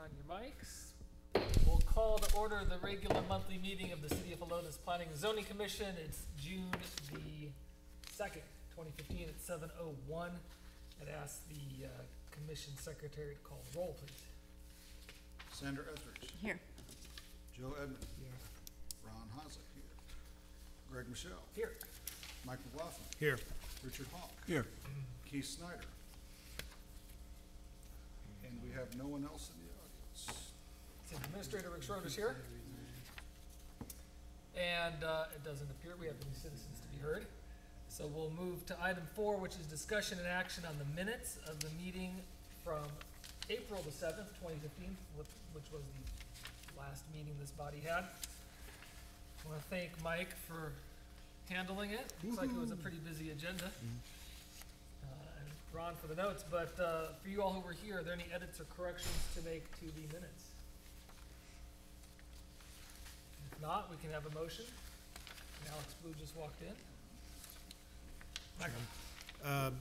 on your mics. We'll call to order the regular monthly meeting of the City of Helotes Planning and Zoning Commission. It's June the 2nd, 2015 at 7:01. I'd ask the commission secretary to call the roll, please. Sandra Etheridge. Here. Joe Edmond. Here. Ron Haza here. Greg Michelle. Here. Mike McLaughlin. Here. Richard Hawk. Here. Keith Snyder. And we have no one else in the audience. City Administrator Rick Schroeder's here. And it doesn't appear we have any citizens to be heard. So we'll move to item 4, which is discussion and action on the minutes of the meeting from April the 7th, 2015, which was the last meeting this body had. I want to thank Mike for handling it. Looks like it was a pretty busy agenda. And Ron for the notes, but for you all who were here, are there any edits or corrections to make to the minutes? If not, we can have a motion. And Alex Blue just walked in. Michael.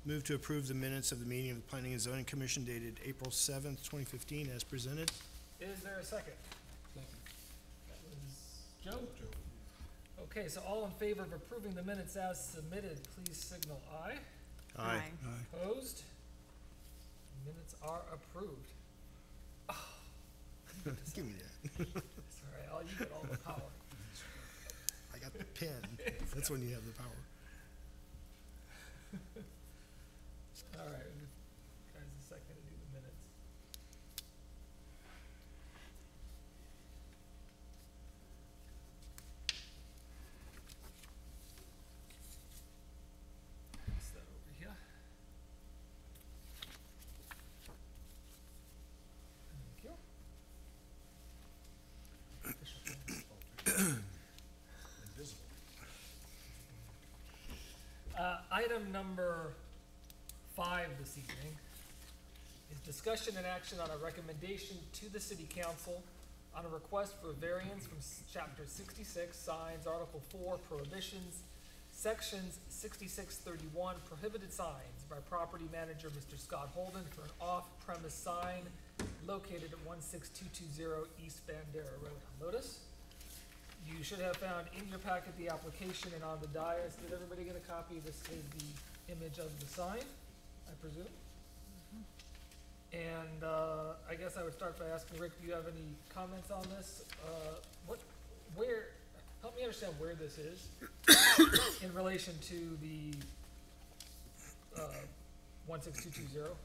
Move to approve the minutes of the meeting of the Planning and Zoning Commission dated April 7th, 2015 as presented. Is there a second? Second. That was Joe? Okay, so all in favor of approving the minutes as submitted, please signal aye. Aye. Opposed? Minutes are approved. Oh, Give me that. that's all right, you get all the power. I got the pen. That's when you have the power. All right, we'll give guys a second to do the minutes. Pass that over here. Thank you. Invisible. Item number 5 this evening is discussion and action on a recommendation to the City Council on a request for variance from Chapter 66, Signs, Article 4, Prohibitions, Sections 6631, Prohibited Signs by property manager Mr. Scott Holden for an off-premise sign located at 16220 East Bandera Road, Helotes. You should have found in your packet the application and on the dais. Did everybody get a copy? This is the image of the sign, I presume. And I guess I would start by asking Rick, do you have any comments on this? Help me understand where this is in relation to the 16220.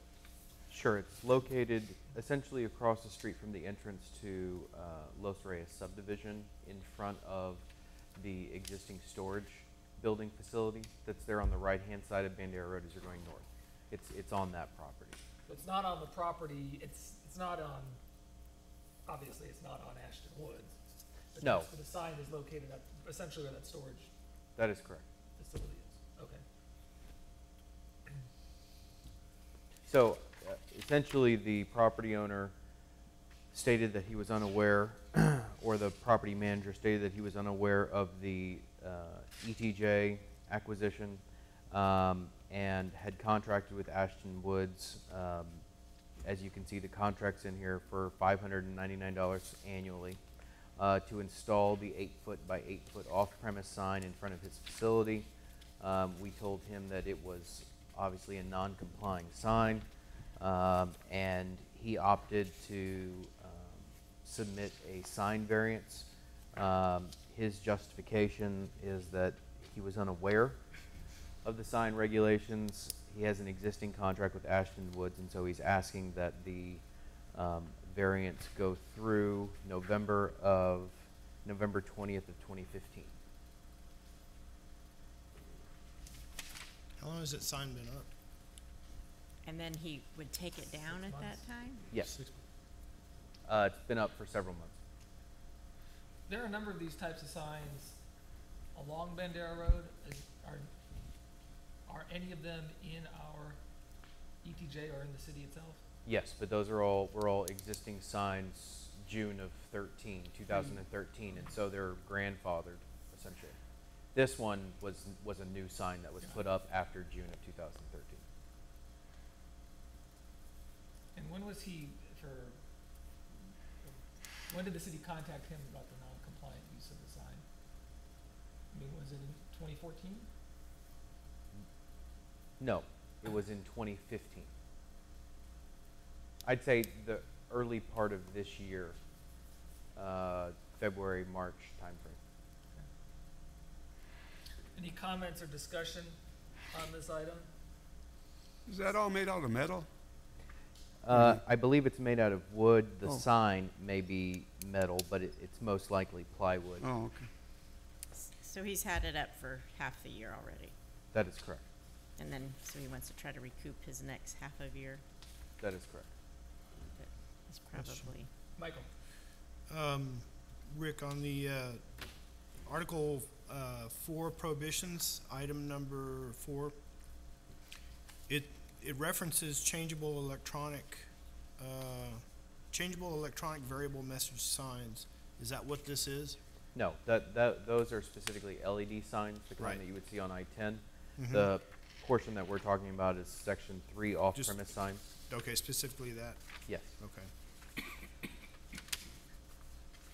Sure, it's located essentially across the street from the entrance to Los Reyes subdivision in front of the existing storage building facility that's there on the right-hand side of Bandera Road as you're going north. It's on that property. So it's not on the property, it's not on, obviously it's not on Ashton Woods. But No. that's where the sign is located at, essentially where that storage That is correct. facility is. Okay. So essentially the property owner stated that he was unaware, or the property manager stated that he was unaware of the ETJ acquisition and had contracted with Ashton Woods. As you can see, the contract's in here for $599 annually to install the 8-foot by 8-foot off-premise sign in front of his facility. We told him that it was obviously a non-complying sign, and he opted to submit a sign variance. His justification is that he was unaware of the sign regulations. He has an existing contract with Ashton Woods, and so he's asking that the variance go through November 20th of 2015. How long has that sign been up? And then he would take it down at that time? Yes. It's been up for several months. There are a number of these types of signs along Bandera Road. Are any of them in our ETJ or in the city itself? Yes, but those were all existing signs June of 2013, and so they're grandfathered essentially. This one was a new sign that was put up after June of 2013. And when was he, for When did the city contact him about the non-compliant use of the sign? I mean, was it in 2014? No, it was in 2015. I'd say the early part of this year, February, March timeframe. Any comments or discussion on this item? Is that all made out of metal? I believe it's made out of wood. The Oh. sign may be metal, but it's most likely plywood. Oh, okay. So he's had it up for half the year already, That is correct. and then, so he wants to try to recoup his next half of year, That is correct. but he's Question. probably, Michael? Rick, on the, Article, 4 prohibitions, item number 4, it references changeable electronic variable message signs. Is that what this is? No, those are specifically LED signs, the kind Right. that you would see on I-10. Mhm. The portion that we're talking about is Section 3 off-premise signs. Okay, specifically that, Yes. okay.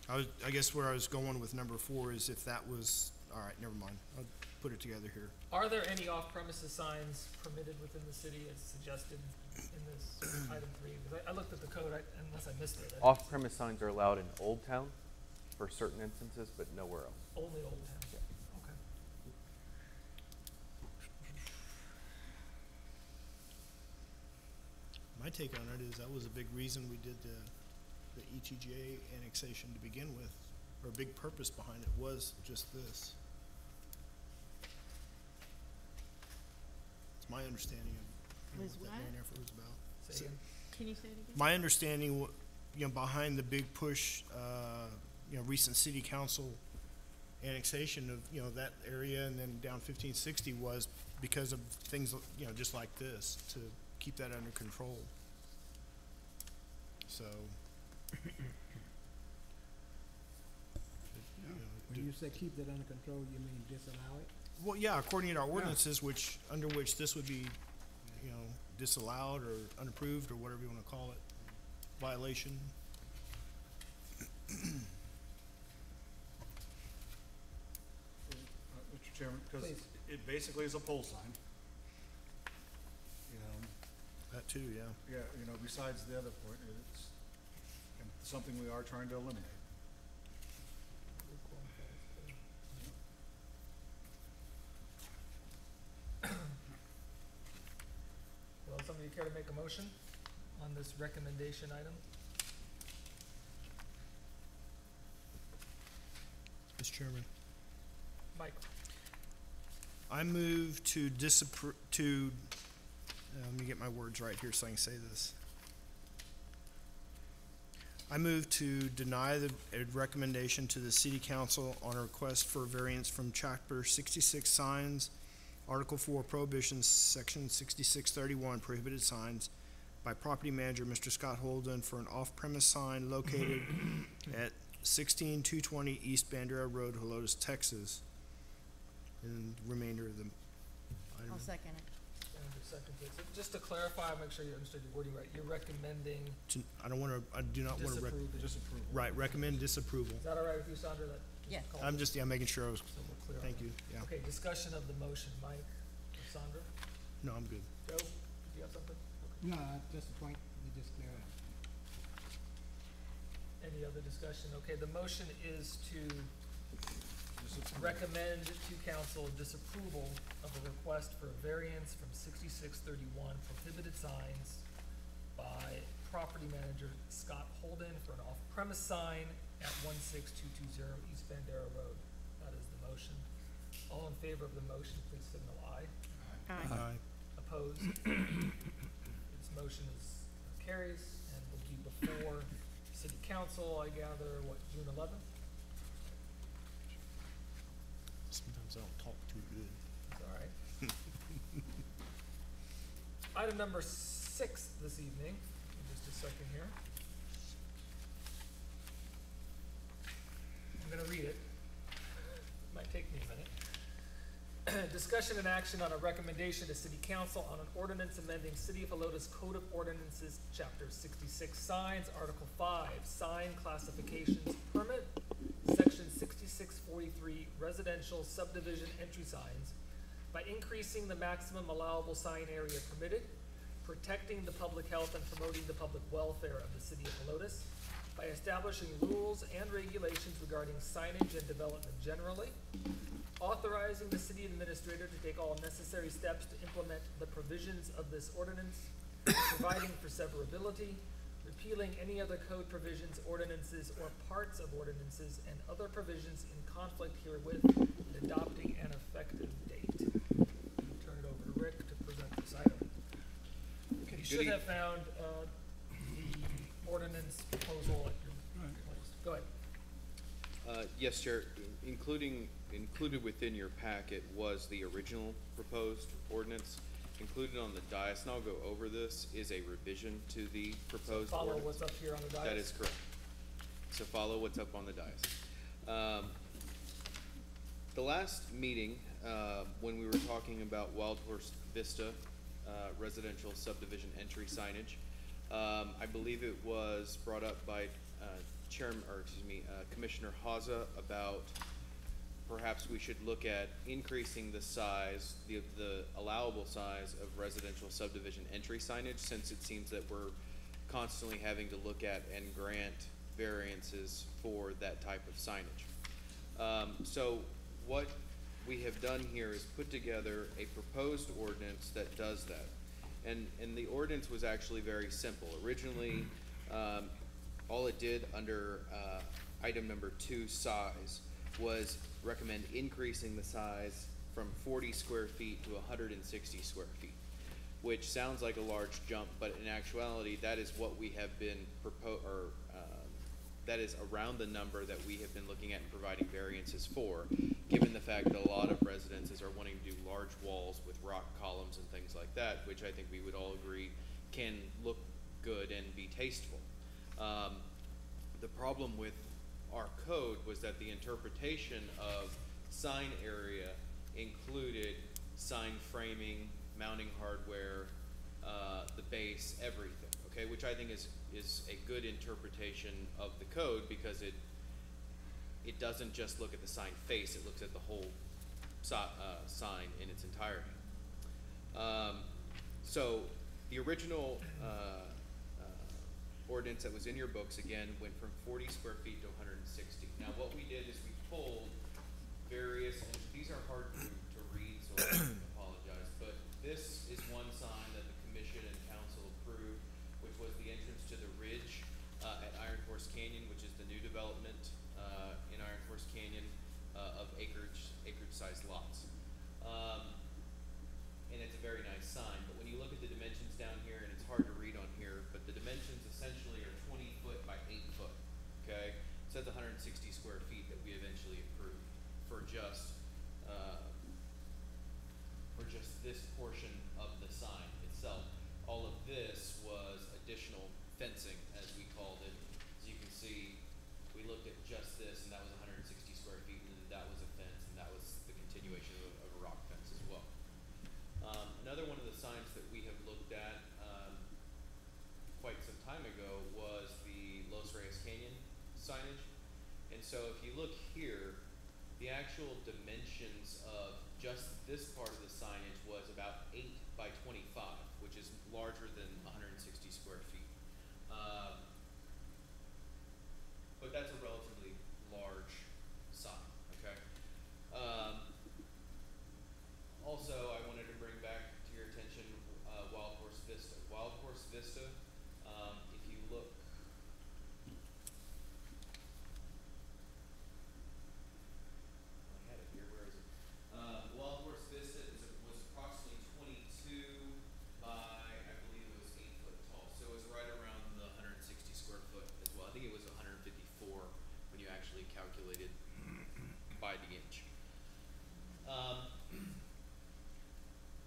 I guess where I was going with number 4 is if that was, all right, never mind. I'll put it together here. Are there any off-premises signs permitted within the city as suggested in this item 3? Because I looked at the code, unless I missed it. Off-premise signs are allowed in Old Town for certain instances, but nowhere else. Only Old Town. Okay. My take on it is that was a big reason we did the ETJ annexation to begin with, or a big purpose behind it was just this. It's my understanding of Was what that what? main effort was about. Say So- again. can you say it again? My understanding, behind the big push, recent city council annexation of, that area and then down 1560 was because of things, just like this, to keep that under control. So. When you say keep that under control, you mean disallow it? Well, yeah, according to our ordinances, under which this would be, disallowed or unapproved or whatever you wanna call it, violation. Mr. Chairman, because Please. it basically is a pole sign. That too, yeah. Besides the other point, it's something we are trying to eliminate. Well, somebody care to make a motion on this recommendation item? Mr. Chairman. Mike? I move to let me get my words right here so I can say this. I move to deny a recommendation to the city council on a request for variance from chapter 66 signs, article 4 prohibitions, section 6631 prohibited signs by property manager Mr. Scott Holden for an off-premise sign located at 16220 East Bandera Road, Helotes, Texas. And the remainder of the item. I'll second it. Andrew seconds it. So just to clarify, make sure you understood your wording right, you're recommending I do not want to, disapproving. Disapproval. right, recommend disapproval. Is that all right with you, Sandra? That just Yes. call I'm it, just, making sure I was, so we're clear on thank that. you, yeah. Okay, discussion of the motion, Mike or Sandra? No, I'm good. Joe, do you have something? Okay. No, just a point, you just clear it up. Any other discussion? Okay, the motion is to recommend to council disapproval of a request for a variance from 6631 prohibited signs by property manager Scott Holden for an off-premise sign at 16220 East Bandera Road. That is the motion. All in favor of the motion, please signal aye. Aye. Opposed? This motion carries and will be before city council, I gather, June 11th? Sometimes I don't talk too good. It's all right. Item number 6 this evening, just a second here. I'm gonna read it. Might take me a minute. Discussion and action on a recommendation to City Council on an ordinance amending City of Helotes Code of Ordinances, Chapter 66 Signs, Article 5, Sign Classifications Permit, Section 6643 Residential Subdivision Entry Signs, by increasing the maximum allowable sign area permitted, protecting the public health and promoting the public welfare of the City of Helotes, by establishing rules and regulations regarding signage and development generally, authorizing the city administrator to take all necessary steps to implement the provisions of this ordinance, providing for severability, repealing any other code provisions, ordinances, or parts of ordinances, and other provisions in conflict herewith, and adopting an effective date. Turn it over to Rick to present this item. You should have found, the ordinance proposal at your place. Go ahead. Yes, Chair. Included within your packet was the original proposed ordinance. Included on the dais, and I'll go over this, is a revision to the proposed Follow ordinance. what's up here on the dais. That is correct. So follow what's up on the dais. The last meeting, when we were talking about Wild Horse Vista residential subdivision entry signage, I believe it was brought up by Commissioner Haza about perhaps we should look at increasing the size, the allowable size of residential subdivision entry signage, since it seems that we're constantly having to look at and grant variances for that type of signage. So what we have done here is put together a proposed ordinance that does that. And the ordinance was actually very simple. Originally, all it did under item number 2, size, was recommend increasing the size from 40 square feet to 160 square feet, which sounds like a large jump, but in actuality, that is what we have been that is around the number that we have been looking at and providing variances for, given the fact that a lot of residences are wanting to do large walls with rock columns and things like that, which I think we would all agree can look good and be tasteful. The problem with our code was that the interpretation of sign area included sign framing, mounting hardware, the base, everything, okay, which I think is a good interpretation of the code, because it doesn't just look at the sign face, it looks at the whole sign in its entirety. So the original ordinance that was in your books, again, went from 40 square feet to 160. Now what we did is we pulled various, and these are hard to read, so I apologize, but this is one sign that the commission and council approved, which was the entrance to the ridge at Iron Horse Canyon, which is the new development in Iron Horse Canyon of acreage-sized lots. And it's a very nice sign, but when you look at the dimensions down here, and it's hard to read on here, but the dimensions essentially are 20 foot by 8 foot, okay? So that's 160 square feet that we eventually approved for just this portion of the sign itself. All of this was additional fencing, as we called it. As you can see, we looked at just this, and that was 160 square feet, and then that was a fence, and that was the continuation of a rock fence as well. Another one of the signs that we have looked at quite some time ago was the Los Reyes Canyon signage. And so if you look here, the actual dimensions of just this part of the signage was about 8 by 25, which is larger than 160 square feet. But that's a relatively large sign, okay? Also, I wanted to bring back to your attention Wild Horse Vista. Wild Horse Vista, if you look, I had it here, where is it? Wild Horse Vista was approximately 22 by, I believe it was 8 foot tall. So it was right around the 160 square foot as well. I think it was 154 when you actually calculated by the inch.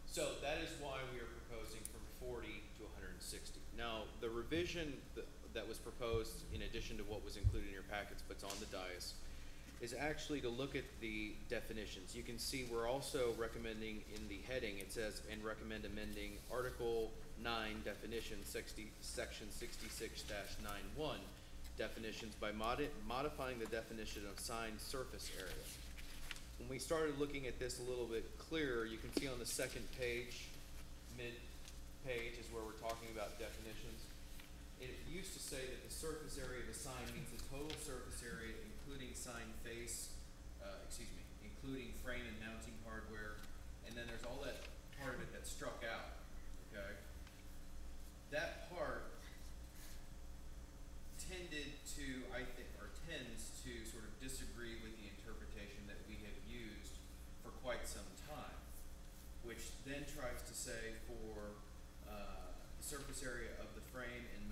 So that is why we are proposing from 40 to 160. Now, the revision that was proposed, in addition to what was included in your packets, but's on the dais, is actually to look at the definitions. You can see we're also recommending in the heading, it says, and recommend amending Article 9 definition, section 66-91 definitions by modifying the definition of signed surface area. When we started looking at this a little bit clearer, you can see on the second page, mid-page is where we're talking about definitions. It used to say that the surface area of a sign means the total surface area including sign face, including frame and mounting hardware, and then there's all that part of it that's struck out, okay? That part tended to, I think, or tends to sort of disagree with the interpretation that we have used for quite some time, which then tries to say for the surface area of the frame and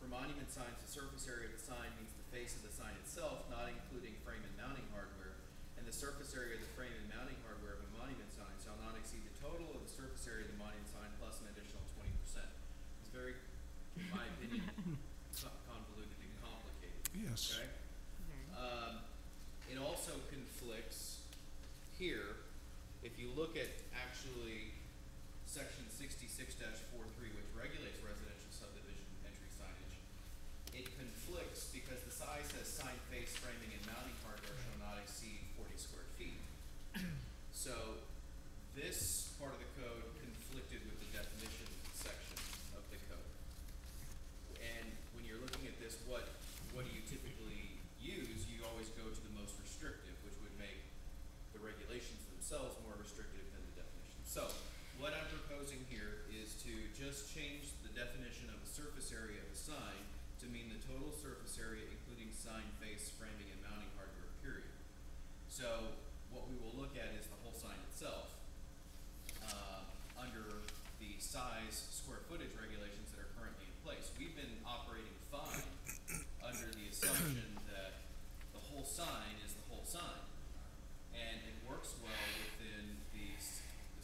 for monument signs, the surface area of the sign means the face of the sign itself, not including frame and mounting hardware, and the surface area of the frame and mounting hardware of a monument sign shall not exceed the total of the surface area of the monument sign plus an additional 20%. It's very, in my opinion, convoluted and complicated. Yes. Okay? It also conflicts here, if you look at actually section 66-43, which regulates residential subdivision entry signage, it conflicts because the size says sign face, framing, and mounting hardware shall not exceed 40 square feet. So this part of the code conflicted with the definition section of the code. And when you're looking at this, what do you typically use? You always go to the most restrictive, which would make the regulations themselves more restrictive than the definition. So what I'm proposing here is to just change the definition of the surface area of a sign to mean the total surface area including sign face, framing, and mounting hardware, period. So what we will look at is the whole sign itself under the size square footage regulations that are currently in place. We've been operating fine under the assumption that the whole sign is the whole sign, and it works well within the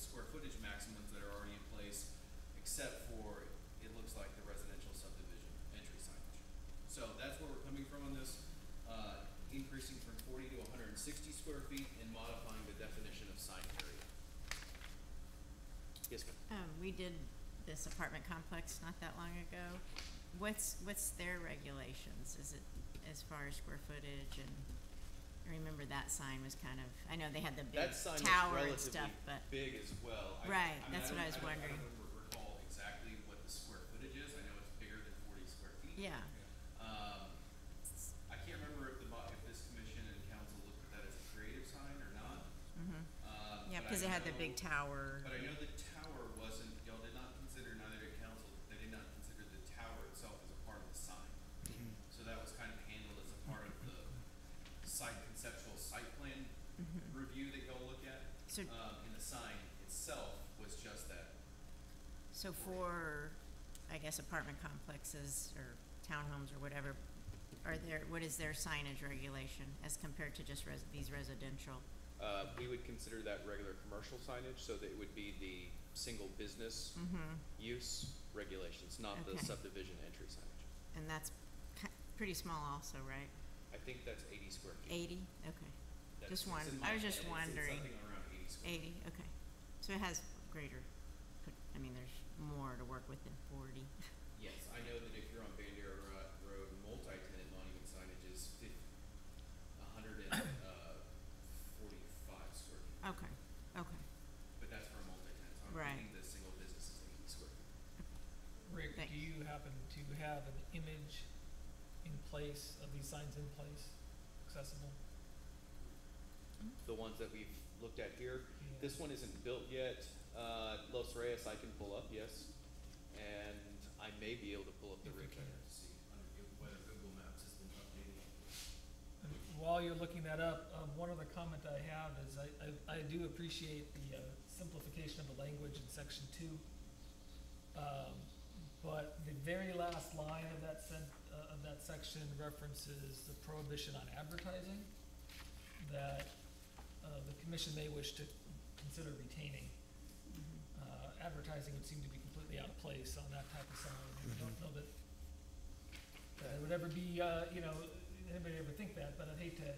square footage maximums that are already in place, except for, it looks like, the residential subdivision entry signage. So that's where we're coming from on this, increasing from 40 to 160 square feet and modifying the definition of sign area. Yes, ma'am. We did this apartment complex not that long ago. What's their regulations? Is it as far as square footage? And I remember that sign was kind of, I know they had the big That sign tower and was stuff, relatively but big as well. Right, that's what I was wondering. I don't recall exactly what the square footage is. I know it's bigger than 40 square feet. yeah. I can't remember if this commission and council looked at that as a creative sign or not. Yeah, But because I it had the know- big tower. But I know the tower wasn't, y'all did not consider, neither did council, they did not consider the tower itself as a part of the sign. So that was kind of handled as a part of the conceptual site plan review that y'all look at. So- And the sign itself was just that. So for, I guess, apartment complexes or townhomes or whatever, what is their signage regulation as compared to just these residential? We would consider that regular commercial signage, so that it would be the single business use regulations, not the Okay. subdivision entry signage. And that's pretty small also, right? I think that's 80 square feet. 80? Okay. That's- Just one, it's in I was my just head. It's wondering. something around 80 square. 80, okay. So it has greater, I mean, there's more to work with than 40. Yes, I know that if you're on Bandera Road, multi-tenant monument signage is 145 square feet. Okay, okay. But that's for a multi-tenant, so I'm Right. thinking the single business is 80 square feet. Rick, Thanks. do you happen to have an image in place of these signs in place, accessible? The ones that we've looked at here, Yeah. this one isn't built yet. Los Reyes I can pull up, yes. And I may be able to pull up the If you rig can. to see whether Google Maps has been updated. And while you're looking that up, one other comment I have is I do appreciate the simplification of the language in section 2. But the very last line of that section references the prohibition on advertising that the commission may wish to consider retaining. Advertising would seem to be completely out of place on that type of sign. I don't know that it would ever be, anybody ever think that, but I'd hate to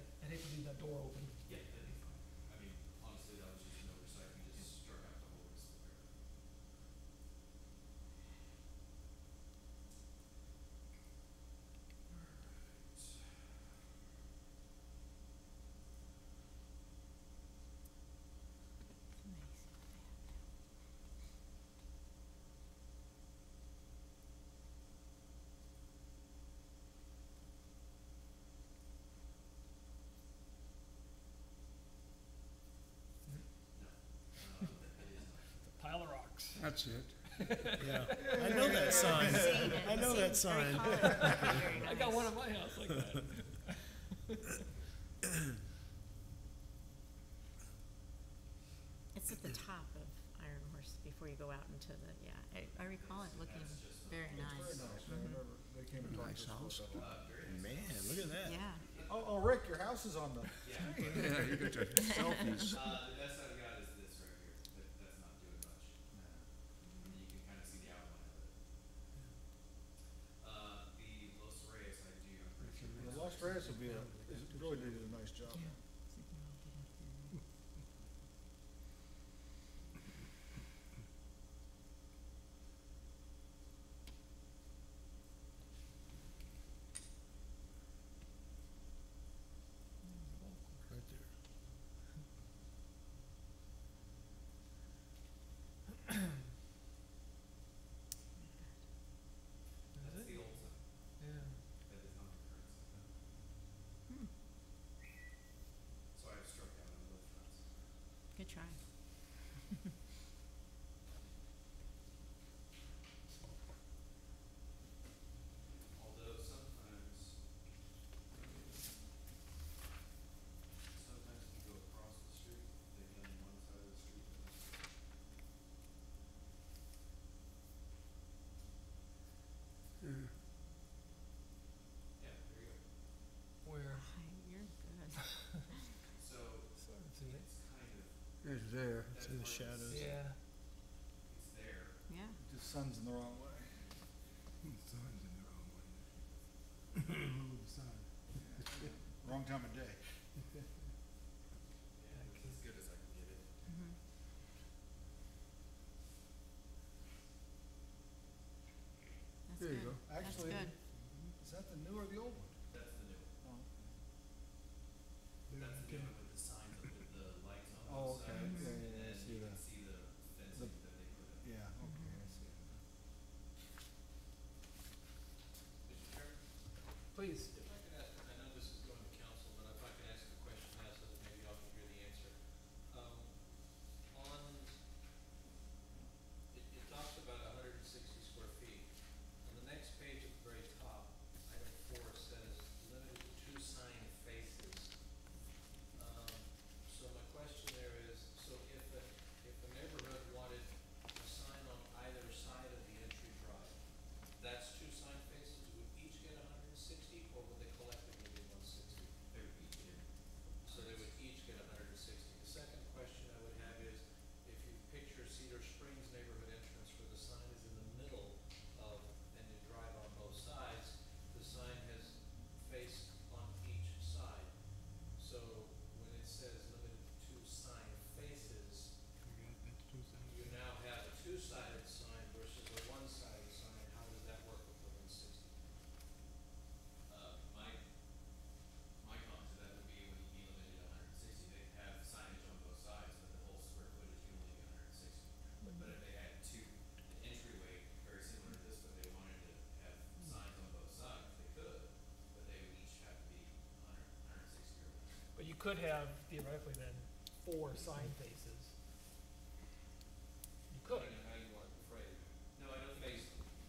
leave that door open. Yeah, that'd be fine. I mean, honestly, that was just an oversight. We just struck out the whole rest of the paragraph. Pile of rocks. That's it. Yeah, I know that sign. Seen it. I know that Seen it. Very sign. colorful. Very I got nice. one at my house like that. It's at the top of Iron Horse before you go out into the, yeah, I recall it looking very nice. Very nice, man. They came and talked to us about that. Man, look at that. Yeah, Oh, Rick, your house is on the, Yeah, you got your selfies. The best I've got is this right here, that's not doing much. And you can kind of see the outline of it. The Los Reyes I do, I'm pretty sure. the Los Reyes will be really did a nice job. Right there. That's the old sign, Yeah. that is not the current sign. So I've struck out on both fronts. good try. Although sometimes if you go across the street, they've done one side of the street. Yeah, there you go. Where? You're good. So Let's see. it's kind of, It's there. that's in the where shadows. Yeah. It's there. Yeah, The sun's in the wrong way. Sun's in the wrong way. Move the sun. Wrong time of day. Yeah, it's as good as I can get it. that's There you good. go. That's Actually, good. is that the new or the old one? That's the new one. Oh, That's the new one with the signs up with the lights on Oh, both okay. sides. Yeah, yeah, And I then see you that. can see the fencing that they put up. yeah, okay, I see. Mr. Chairman? Please. If I could ask, I know this is going to council, but if I could ask a question now so that maybe y'all can hear the answer. On, it talks about 160 square feet. On the next page at the very top, item 4 says limited to 2 sign faces. So my question there is, so if a neighborhood wanted a sign on either side of the entry drive, that's 2 sign faces, would each get 160, or would they collectively get 160? They would each get. So they would each get 160. The second question I would have is, if you picture Cedar Springs neighborhood entrance where the sign is in the middle of, and you drive on both sides, the sign has faced on each side. So when it says limited to 2 sign faces, you now have a 2-sided sign versus a 1-sided sign. How does that work with the 160? My comment to that would be when you delimited 160, they have signage on both sides, but the whole square footage you only get 160. But if they had an entryway very similar to this, but they wanted to have signs on both sides, they could, but they would each have to be 160 or less. But you could have theoretically then 4 sign faces. You could. Depending on how you want it phrased. No, I don't think.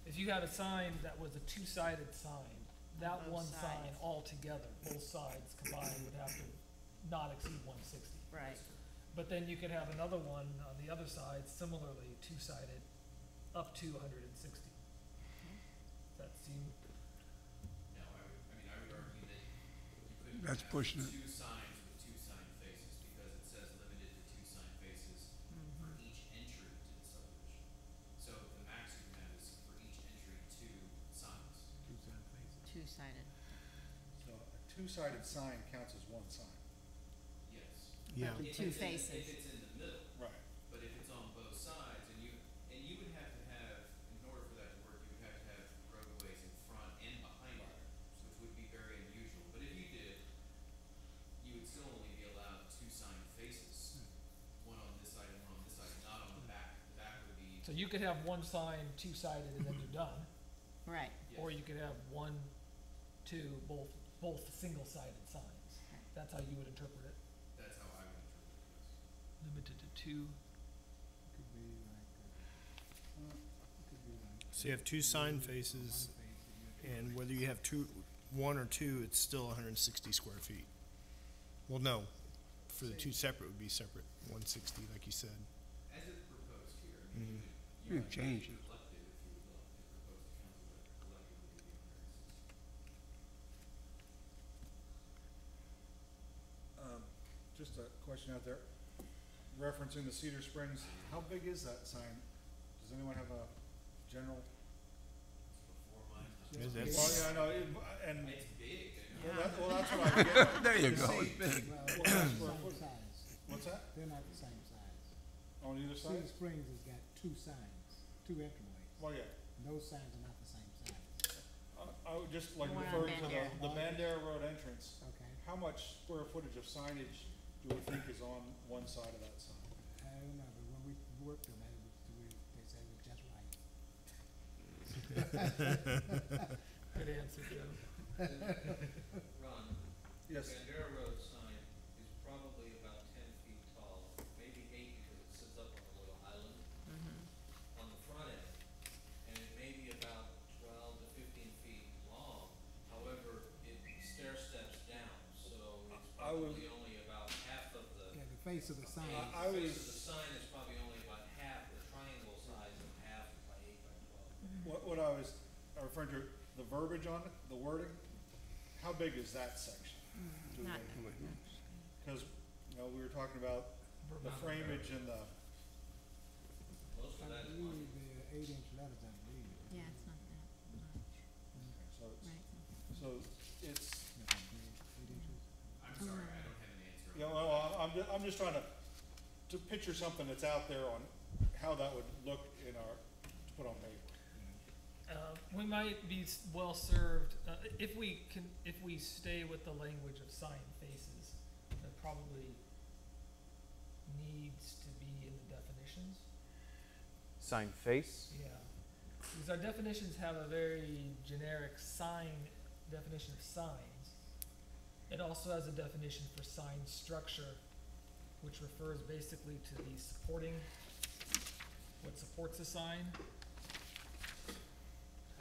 If you had a sign that was a 2-sided sign, that Both one sign sides. altogether, both sides combined would have to not exceed 160. Right. But then you could have another one on the other side, similarly 2-sided, up to 160. Does that seem, No, I would argue that you couldn't That's have pushing it. 2 signs with 2 sign faces, because it says limited to 2 sign faces for each entry to the subdivision. So the max you can have is for each entry 2 signs. 2-sided. So a two-sided sign counts as one sign. Yes. Yeah. Two If it's faces. if it's in the middle, Right. but if it's on both sides, and you would have to have, in order for that to work, you would have to have roadways in front and behind it, which would be very unusual. But if you did, you would still only be allowed two sign faces, one on this side and one on this side, not on the back. The back would be, So you could have one sign two-sided and then you're done, Right. or you could have one, two, both single-sided signs. That's how you would interpret it, that's how I would interpret this. limited to two. Could be like, could be like. So you have two sign faces, and whether you have one or two, it's still 160 square feet. Well, no, for the two separate would be separate, 160, like you said. As it's proposed here, I mean, You you can could change it. elect it if you would love to propose to council, but collectively it'd be 160. Just a question out there, referencing the Cedar Springs, how big is that sign? Does anyone have a general? Before mine, Yeah, Well, that's- yeah, I know, and, it's big, I know. well, that's what I get. There you To go, see it's big. what Well, that they're square the same foot- size. What's that? They're not the same size. On either Cedar side? Springs has got two signs, two entryways. Well, yeah. Those signs are not the same size. I would just like The one on referring to Bandera. the Bandera Road entrance. Okay, How much square footage of signage do we think is on one side of that sign? I don't know, but when we worked on that, they said it was just right. Good answer, Joe. Ron, Yes. Bandera Road sign is probably about 10 feet tall, maybe 8 because it sits up on a little island on the front end. And it may be about 12 to 15 feet long. However, it stair steps down, so it's I would- probably only about half of the. Yeah, the face of the sign. I The was- face of the sign is probably only about half, the triangle size of half by 8 by 12. What I was referring to, the verbiage on it, the wording, how big is that section? Do Not, we- Cause, we were talking about the framage and the, Most of I that is believe monument. they're 8-inch letters, I believe. yeah, it's not that much, so it's, right? so it's, 8 inches. I'm sorry, I don't have an answer. on you know, well, I'm just trying to picture something that's out there on how that would look to put on paper. We might be well served, if we stay with the language of sign faces, that probably needs to be in the definitions. Sign face? Yeah, because our definitions have a very generic sign, definition of signs. It also has a definition for sign structure, which refers basically to the supporting, what supports a sign.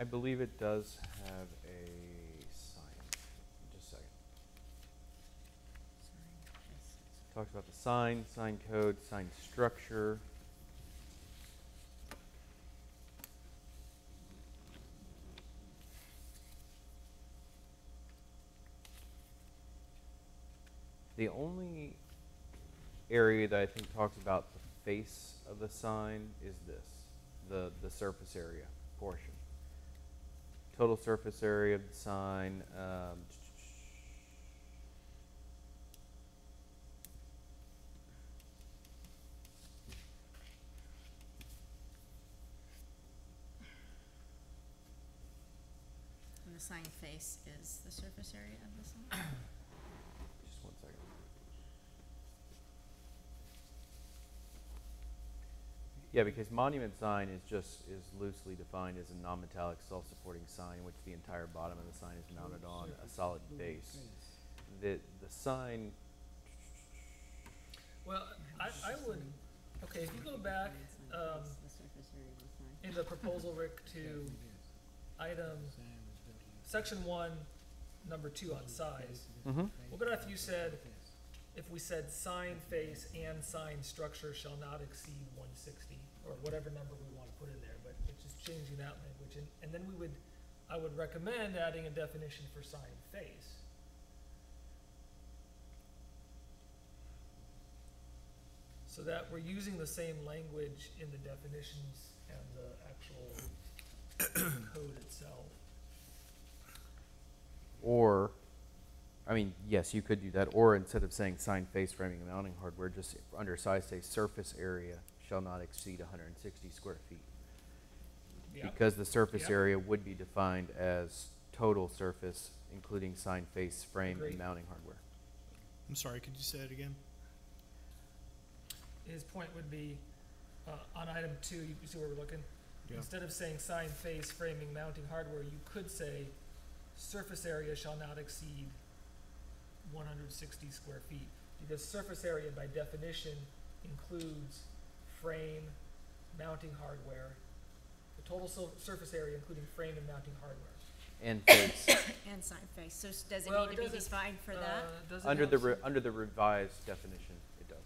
I believe it does have a sign. Just a second. Talks about the sign, sign code, sign structure. The only area that I think talks about the face of the sign is this, the surface area portion. Total surface area of the sign, And the sign face is the surface area of the sign? just one second. Yeah, because monument sign is loosely defined as a non-metallic self-supporting sign, which the entire bottom of the sign is mounted on a solid base. The sign, Well, I would, okay, if you go back, The surface area of the sign. in the proposal, Rick, to item, section 1, number 2 on size, mhm. what about if you said, if we said sign face and sign structure shall not exceed 160, or whatever number we want to put in there, but it's just changing that language, and then I would recommend adding a definition for sign face. So that we're using the same language in the definitions and the actual code itself. Or I mean, yes, you could do that, or instead of saying sign face framing and mounting hardware, just under size say surface area shall not exceed 160 square feet. Yep. Because the surface Yep. area would be defined as total surface, including sign face, frame, Agreed. and mounting hardware. I'm sorry, could you say it again? His point would be, on item 2, you see where we're looking? Yeah. Instead of saying sign face, framing, mounting hardware, you could say surface area shall not exceed 160 square feet. Because surface area by definition includes frame, mounting hardware, the total surface area including frame and mounting hardware. And face. And sign face, so does it Well, need it to be doesn't, defined for that? does it Under have the, some- under the revised definition, it does.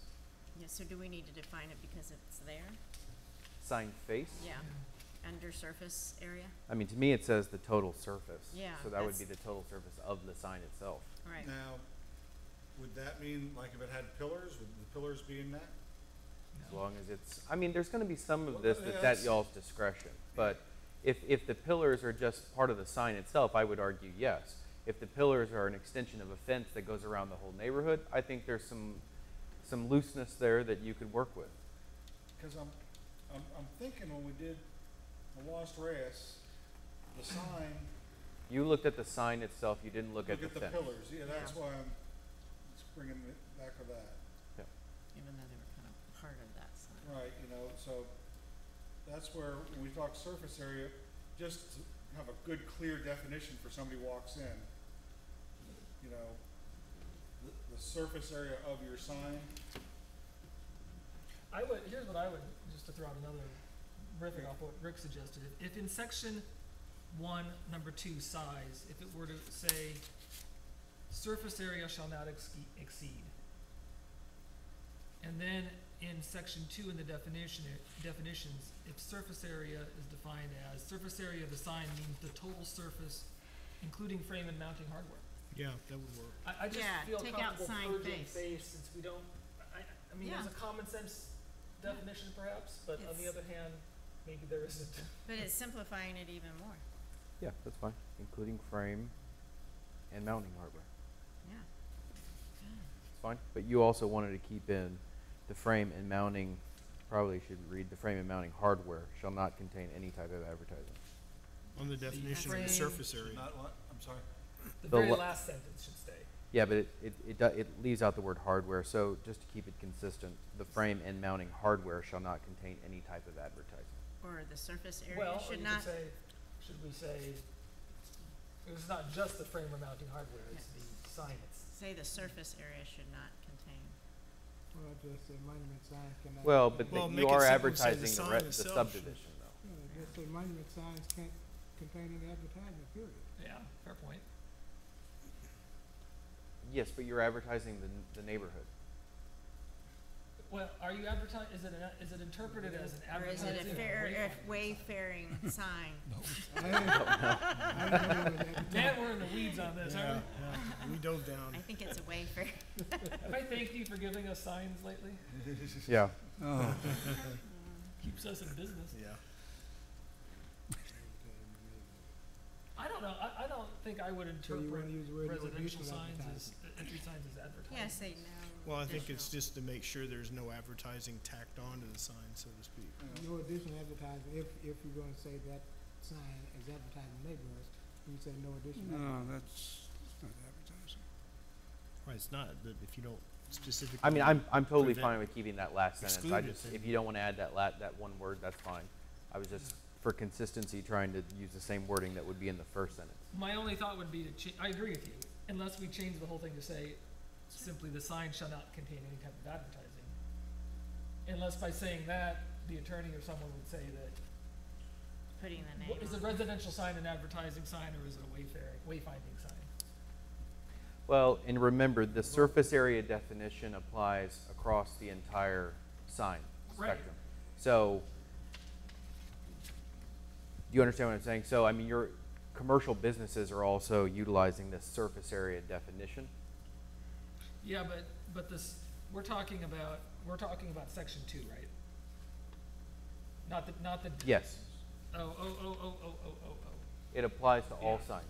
Yeah, so do we need to define it because it's there? Sign face? Yeah, under surface area, I mean, to me, it says the total surface. Yeah, So that would that's- be the total surface of the sign itself. right. Now, would that mean, like, if it had pillars, would the pillars be in that? As long as it's, I mean, there's gonna be some of Well, this yeah, that's at that's- y'all's discretion, but if the pillars are just part of the sign itself, I would argue yes. If the pillars are an extension of a fence that goes around the whole neighborhood, I think there's some looseness there that you could work with. Cause I'm thinking when we did the Lost Reyes, the sign, You looked at the sign itself, you didn't look at the fence. pillars, yeah, that's Yeah. why I'm just bringing it back to that. Even though they were kind of part of that sign. Right, you know, so that's where, when we talk surface area, just to have a good, clear definition for somebody who walks in. You know, the surface area of your sign, here's what I would, just to throw out another, riffing off what Rick suggested. If in section 1, number 2, size, if it were to say, surface area shall not exceed. And then in section 2 in the definitions, if surface area is defined as, surface area of the sign means the total surface, including frame and mounting hardware. Yeah, that would work. I just Yeah, feel take out comfortable sign purging face. face since we don't, I mean, there's Yeah. a common sense definition perhaps, but on the It's- other hand, maybe there isn't. But it's simplifying it even more, Yeah, that's fine, including frame and mounting hardware. yeah. It's fine, but you also wanted to keep in the frame and mounting, probably should read the frame and mounting hardware shall not contain any type of advertising. On the definition of frame- the surface area. not what, I'm sorry. The The very la- last sentence should stay. Yeah, but it leaves out the word hardware, so just to keep it consistent, the frame and mounting hardware shall not contain any type of advertising. Or the surface area Well, or should you not, could say, should we say, it's not just the frame or mounting hardware, it's the sign it's. say the surface area should not contain. Well, just say monument signs cannot. Well, but Well, you make it are simple, say advertising the the sign the itself subdivision, though. Yeah, just say monument signs can't contain any advertisement, period. Yeah, fair point. Yes, but you're advertising the neighborhood. Well, are you advertising, is it interpreted as an Or is advertising? it a wayfaring sign? I didn't know it was advertised. Man, we're in the weeds on this, Yeah, aren't yeah, we dove down. I think it's a wayfair. we? Have I thanked you for giving us signs lately? Yeah. Keeps us in business. Yeah. I don't know, I don't think I would So you interpret wanna use the word no residential additional signs as, advertising. entry signs as advertising. Yeah, say no. Well, I think it's additional. just to make sure there's no advertising tacked onto the sign, so to speak. No additional advertising, if you're gonna say that sign is advertising neighborhoods, you say no additional. No, that's not advertising. Right, it's not, but if you don't specifically. I mean, I'm totally prevent- fine with keeping that last sentence. I exclude it, just, then- if you don't want to add that that one word, that's fine. I was just, for consistency, trying to use the same wording that would be in the first sentence. My only thought would be to I agree with you, unless we change the whole thing to say simply the sign shall not contain any type of advertising. Unless by saying that, the attorney or someone would say that, Putting the name is a on. residential sign an advertising sign or is it a wayfinding sign? Well, and remember, the surface area definition applies across the entire sign Right. spectrum. So, do you understand what I'm saying? So, I mean, your commercial businesses are also utilizing this surface area definition. Yeah, but this, we're talking about section 2, right? Not the. Yes, Oh. it applies to all Yeah. signs.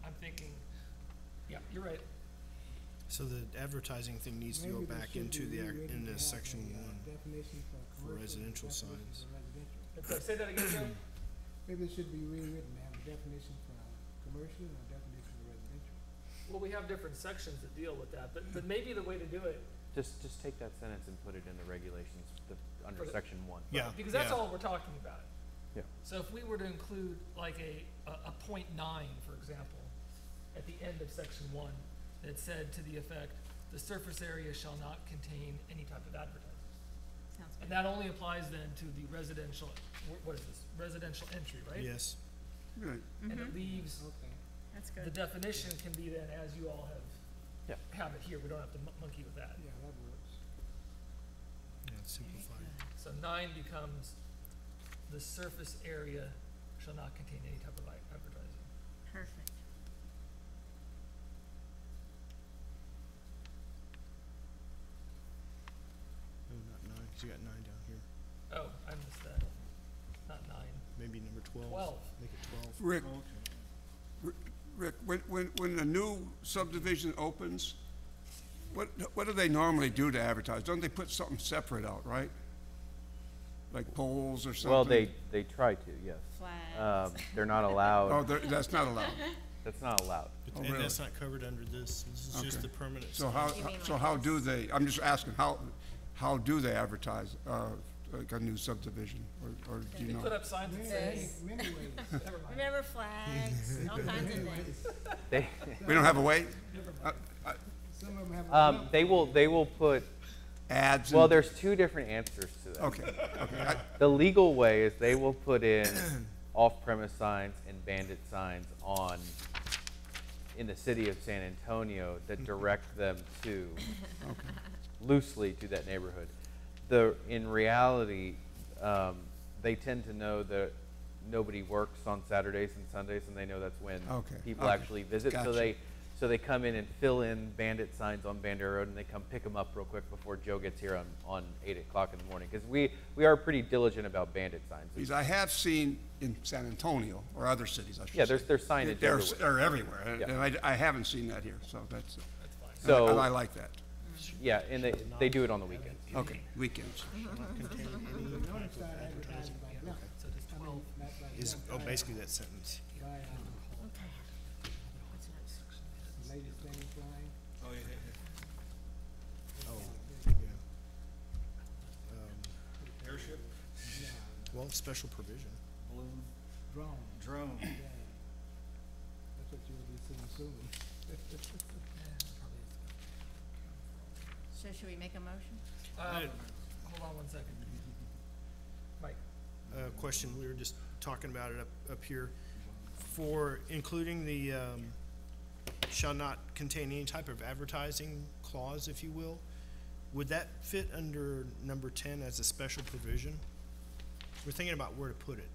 I'm thinking, Yeah, you're right. So the advertising thing needs to go Maybe this back should into be the, rewritten into to have section a, one. definition for for commercial and residential definition signs. for residential. Okay, say that again, Joe? Maybe it should be rewritten to have a definition for commercial and a definition for residential. Well, we have different sections that deal with that, but maybe the way to do it, Just take that sentence and put it in the regulations, under For the- section one. Yeah, because that's yeah. all we're talking about. Yeah. So if we were to include like a .9, for example, at the end of section one, that said to the effect, the surface area shall not contain any type of advertising. Sounds And good. that only applies then to the residential, what is this, residential entry, right? Yes. Right. And it leaves, Okay. That's the good. definition can be then as you all have it here, we don't have to monkey with that. Yeah, that works. Yeah, it's simplified. So 9 becomes, the surface area shall not contain any type of advertising. Perfect. No, not nine, 'cause you got 9 down here. Oh, I missed that. Not 9. Maybe number 12. 12. Make it 12. Rick, Rick, when a new subdivision opens, what do they normally do to advertise? Don't they put something separate out, right? Like poles or something? Well, they try to, yes. Flags. They're not Oh, allowed, that's not allowed. that's not allowed. But Oh, and really? that's not covered under this. This is just Okay. the permanent. So sign. how, You mean so like how this? do they, I'm just asking, how do they advertise, like a new subdivision, or do you They know? put up signs that say, Many ways. never mind. Remember flags, all kinds of things. They, We don't have a way? Some of them have. a number. they will put, Ads? well, and- there's two different answers to that. Okay, okay. The legal way is they will put in off-premise signs and bandit signs in the city of San Antonio that direct them to, loosely to that neighborhood. In reality, they tend to know that nobody works on Saturdays and Sundays, and they know that's when Okay, people okay. actually visit. Gotcha. So they come in and fill in bandit signs on Bandera Road, and they come pick them up real quick before Joe gets here on 8 o'clock in the morning. Because we are pretty diligent about bandit signs. Because I have seen in San Antonio, or other cities, I should say. Yeah, there's signage They're everywhere. they're everywhere, Yeah. and I haven't seen that here, so that's, That's fine. So and I like that. yeah, and they do it on the weekends. Okay, weekends. Contain any We type only of start advertising by now. So does I 12. mean, not by Is, now, oh, basically that sentence. by, Okay. What's next? latest thing flying. Oh, yeah, Oh, yeah. Airship, Yeah, Well, special provision. balloon, drone, drone. yeah. That's what you'll be seeing soon. So should we make a motion? Hold on one second. Mike, Question, we were just talking about it up here. For including the, shall not contain any type of advertising clause, if you will, would that fit under number 10 as a special provision? We're thinking about where to put it.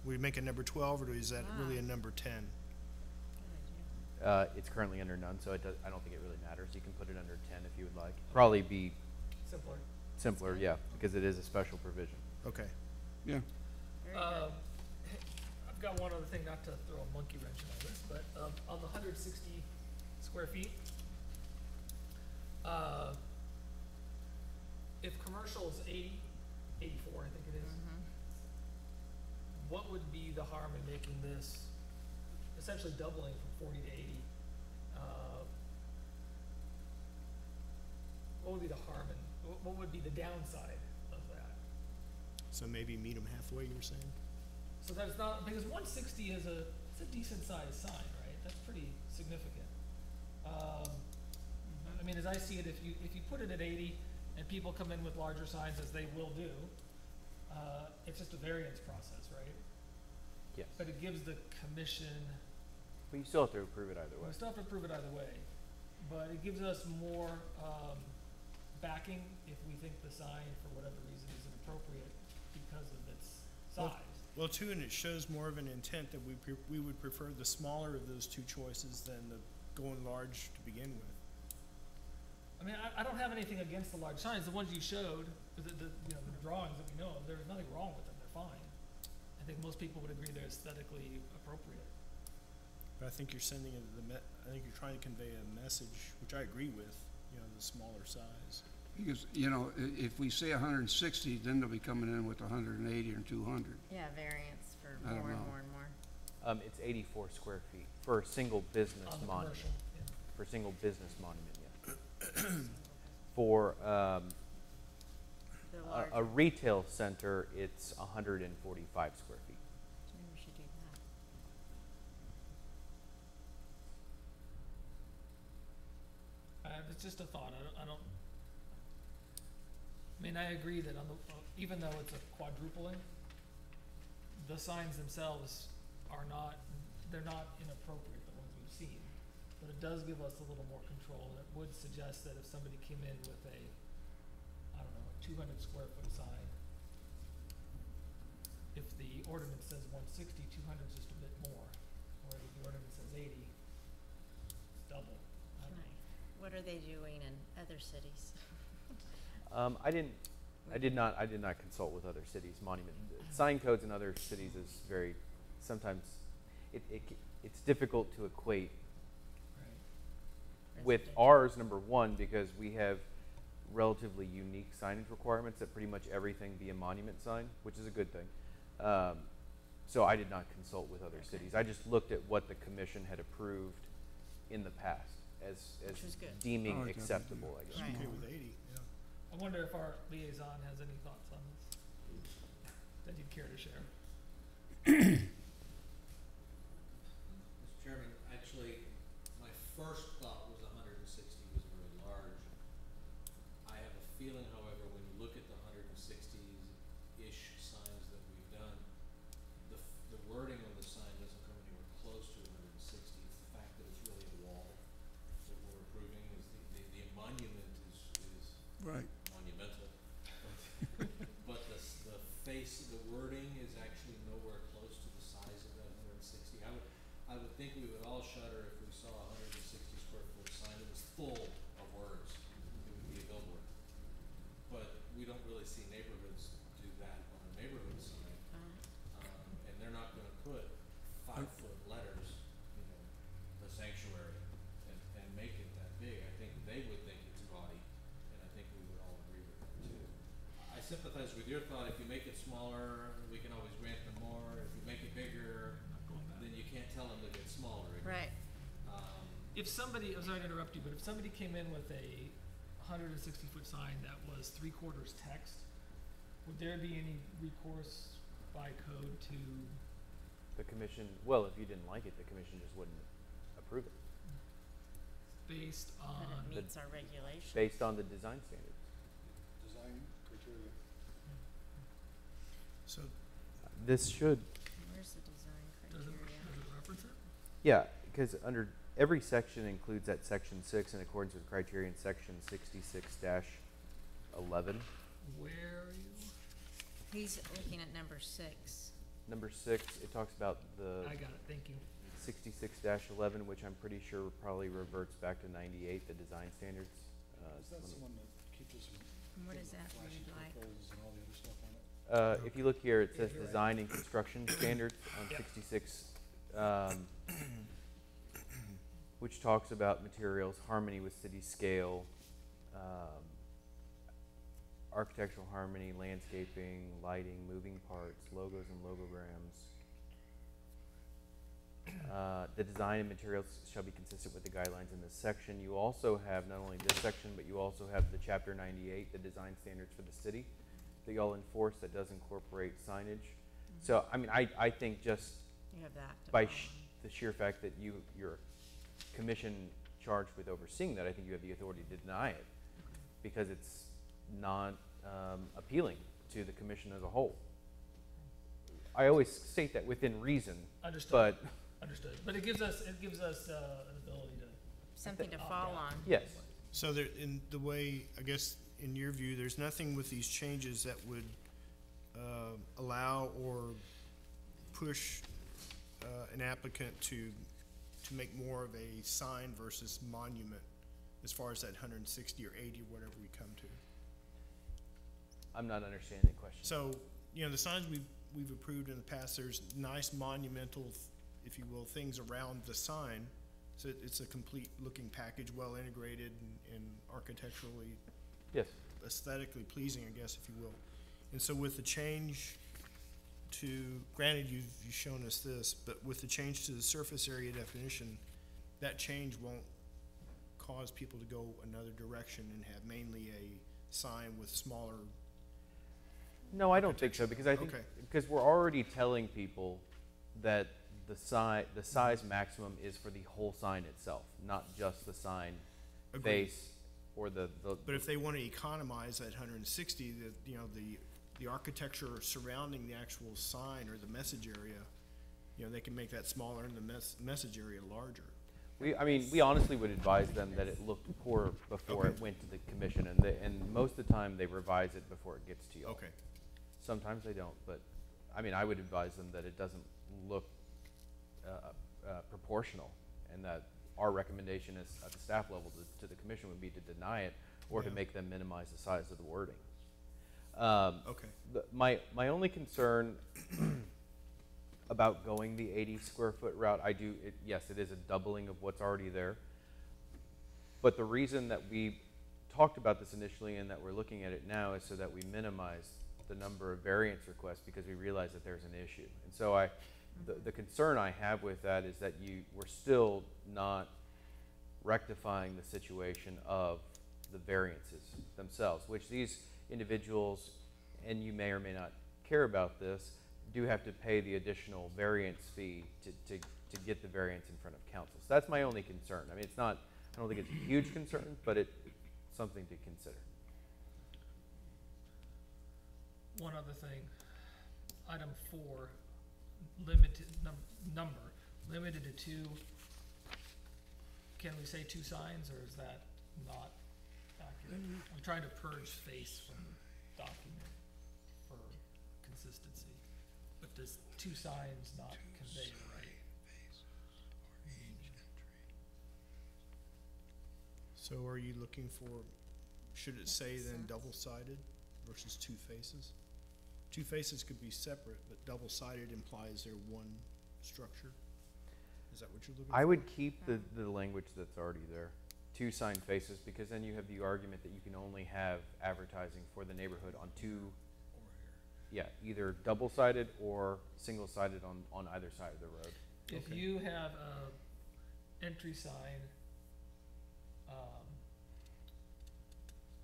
We make a number 12, or is that really a number 10? Good idea. It's currently under none, so I don't think it really matters. You can put it under 10 if you would like. Probably be simpler. simpler, yeah, because it is a special provision. Okay. Yeah. Very good. I've got one other thing, not to throw a monkey wrench in all this, but on the 160 square feet, if commercial is 84, I think it is, what would be the harm in making this essentially doubling from 40 to 80? What would be the harm in, what would be the downside of that? So maybe meet them halfway, you were saying? So that's not, because 160 is it's a decent sized sign, right? That's pretty significant. I mean, as I see it, if you put it at 80 and people come in with larger signs, as they will do, it's just a variance process, right? Yes. But it gives the commission, But you still have to approve it either way. we still have to prove it either way, but it gives us more backing if we think the sign, for whatever reason, is inappropriate because of its Well- size. Well, too, and it shows more of an intent that we would prefer the smaller of those two choices than the going large to begin with. I mean, I don't have anything against the large signs. The ones you showed, the drawings that we know of, there's nothing wrong with them. They're fine. I think most people would agree they're aesthetically appropriate. But I think you're sending I think you're trying to convey a message, which I agree with, the smaller size. Because, if we say 160, then they'll be coming in with 180 or 200. Yeah, variance for I don't more and know. more and more. It's 84 square feet for a single business On the monument. commercial, yeah. For a single business monument, yeah. For The a larger, retail center, it's 145 square feet. maybe we should do that. It's just a thought, I agree that even though it's a quadrupling, the signs themselves they're not inappropriate, the ones we've seen. But it does give us a little more control, and it would suggest that if somebody came in with a 200 square foot sign, if the ordinance says 160, 200 is just a bit more, whereas if the ordinance says 80, it's double. I don't know. Right. What are they doing in other cities? I did not consult with other cities. Monument sign codes in other cities is very, sometimes it's difficult to equate Right. with ours, number one, because we have relatively unique signage requirements that pretty much everything be a monument sign, which is a good thing. So I did not consult with other cities. I just looked at what the commission had approved in the past as Which was good. deeming Oh, definitely. acceptable, I guess. Right. Okay with 80, yeah. I wonder if our liaison has any thoughts on this that you'd care to share. Mr. Chairman, actually, my first thought was 160 was very large. I have a feeling, however, when you look at the 160-ish signs that we've done, the wording on the sign doesn't come anywhere close to 160. It's the fact that it's really a wall that we're approving. The monument is Right. monumental. But the face, the wording is actually nowhere close to the size of that 160. I would think we would all shudder if we saw a 160 square foot sign that was full of words. It would be a billboard. But we don't really see neighborhoods do that on a neighborhood sign. And they're not gonna put 5-foot letters, the sanctuary, and make it that big. I think they would think it's gaudy, and I think we would all agree with that too. I sympathize with your thought, if you make it smaller, we can always grant them more. If you make it bigger, then you can't tell them that it's smaller again. Right. If somebody, I'm sorry to interrupt you, but if somebody came in with a 160 foot sign that was 3/4 text, would there be any recourse by code to, The commission, well, if you didn't like it, the commission just wouldn't approve it, based But on, it meets our regulations. based on the design standards. Design criteria. So, This should, Where's the design does it criteria? reference it? yeah, because under, every section includes that section 6 in accordance with criterion section 66-11. Where are you? He's looking at number 6. Number 6, it talks about the I got it, thank you. 66-11, which I'm pretty sure probably reverts back to 98, the design standards. Is that someone that keeps us And what does that flashing read like? proposals and all the other stuff on it? If you look here, it says you're right. design and construction standards on Yep. 66, which talks about materials, harmony with city scale, architectural harmony, landscaping, lighting, moving parts, logos and logograms. The design and materials shall be consistent with the guidelines in this section. You also have not only this section, but you also have the Chapter 98, the design standards for the city, that y'all enforce that does incorporate signage. So, I mean, I think just You have that to by follow. the sheer fact that you're a commission charged with overseeing that, I think you have the authority to deny it because it's not appealing to the commission as a whole. I always state that within reason, Understood. but Understood. But it gives us an ability to, Something to fall on. yes. so there, in the way, I guess, in your view, there's nothing with these changes that would allow or push an applicant to make more of a sign versus monument as far as that 160 or 80 or whatever we come to. I'm not understanding the question. So, the signs we've approved in the past, there's nice monumental if you will, things around the sign. So it's a complete looking package, well integrated and architecturally, Yes. aesthetically pleasing, I guess, if you will. And so with the change to, granted, you've shown us this, but with the change to the surface area definition, that change won't cause people to go another direction and have mainly a sign with smaller. No, I don't think so, because I think, Okay. because we're already telling people that the size maximum is for the whole sign itself, not just the sign Agreed. base or the. But if they want to economize that 160, the architecture surrounding the actual sign or the message area, they can make that smaller and the message area larger. We honestly would advise them that it looked poor before it went to the commission, and most of the time they revise it before it gets to you. Okay. Sometimes they don't, but I would advise them that it doesn't look proportional, and that our recommendation is at the staff level to the commission would be to deny it or to Yeah. make them minimize the size of the wording. Okay. My only concern about going the 80 square foot route, yes, it is a doubling of what's already there. But the reason that we talked about this initially and that we're looking at it now is so that we minimize the number of variance requests, because we realize that there's an issue. And so the concern I have with that is that we're still not rectifying the situation of the variances themselves, which these individuals, and you may or may not care about this, do have to pay the additional variance fee to get the variance in front of council. So that's my only concern. It's not, I don't think it's a huge concern, but it's something to consider. One other thing, item 4, limited number, limited to 2. Can we say 2 signs, or is that not accurate? I'm trying to purge space from the document for consistency, but does 2 signs not convey the right? So are you looking for, should it say then double-sided versus 2 faces? 2 faces could be separate, but double-sided implies they're one structure. Is that what you're looking for? I would keep the language that's already there, 2 sign faces, because then you have the argument that you can only have advertising for the neighborhood on 2, either double-sided or single-sided on either side of the road. If Okay. you have a entry sign, I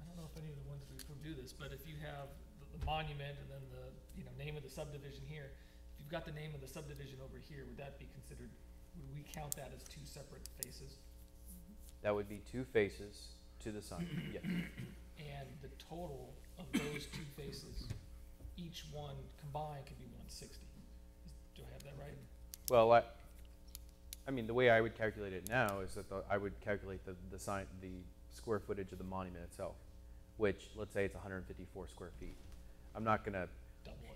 don't know if any of the ones we approve do this, but if you have the monument and then the name of the subdivision here, if you've got the name of the subdivision over here, would that be considered? Would we count that as 2 separate faces? That would be 2 faces to the sign, yes. And the total of those 2 faces, each one combined could be 160. Do I have that right? Well, the way I would calculate it now is that I would calculate the square footage of the monument itself, which, let's say it's 154 square feet. I'm not gonna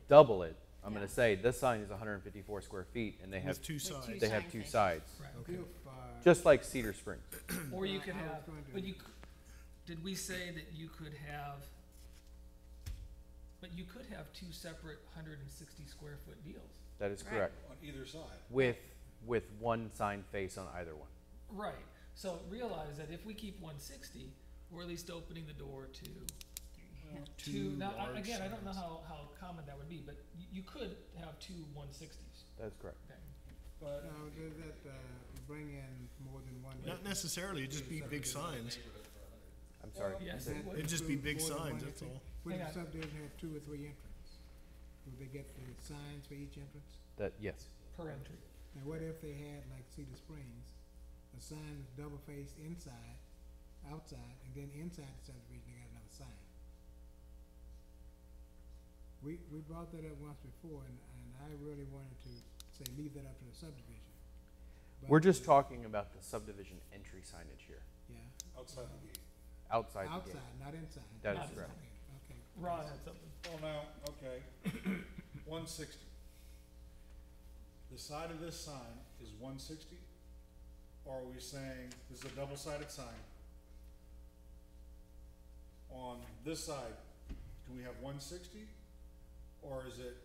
double it. I'm gonna say this sign is 154 square feet, and they have With 2 sides. they have 2 sides, Right. Okay. just like Cedar Springs. Or you could I was have, going to- but did we say that you could have, but you could have 2 separate 160 square foot deals? That is Right. correct, On either side. with 1 sign face on either one. Right, so realize that if we keep 160, we're at least opening the door to Two now, large again, I don't know signs. how common that would be, but you could have 2 160s. That is correct. Okay. But Now, does that, bring in more than one? Not necessarily, it'd just be big signs. I'm sorry. Yes, Is it it- would. It'd just be big More than signs, one that's entry? all. Would Hang the on. subdivision have 2 or 3 entrances? Would they get the signs for each entrance? Yes. Per entry. Now, what if they had, like Cedar Springs, a sign that's double-faced inside, outside, and then inside the subdivision, they got another sign? We brought that up once before, and I really wanted to say, leave that up to the subdivision. But, We're just talking about the subdivision entry signage here, Yeah, outside the gate. outside the gate. outside, not inside. That is Outside. correct. Okay. Ron had something. Oh, now, okay, 160. The side of this sign is 160? Or are we saying this is a double-sided sign? On this side, can we have 160? Or is it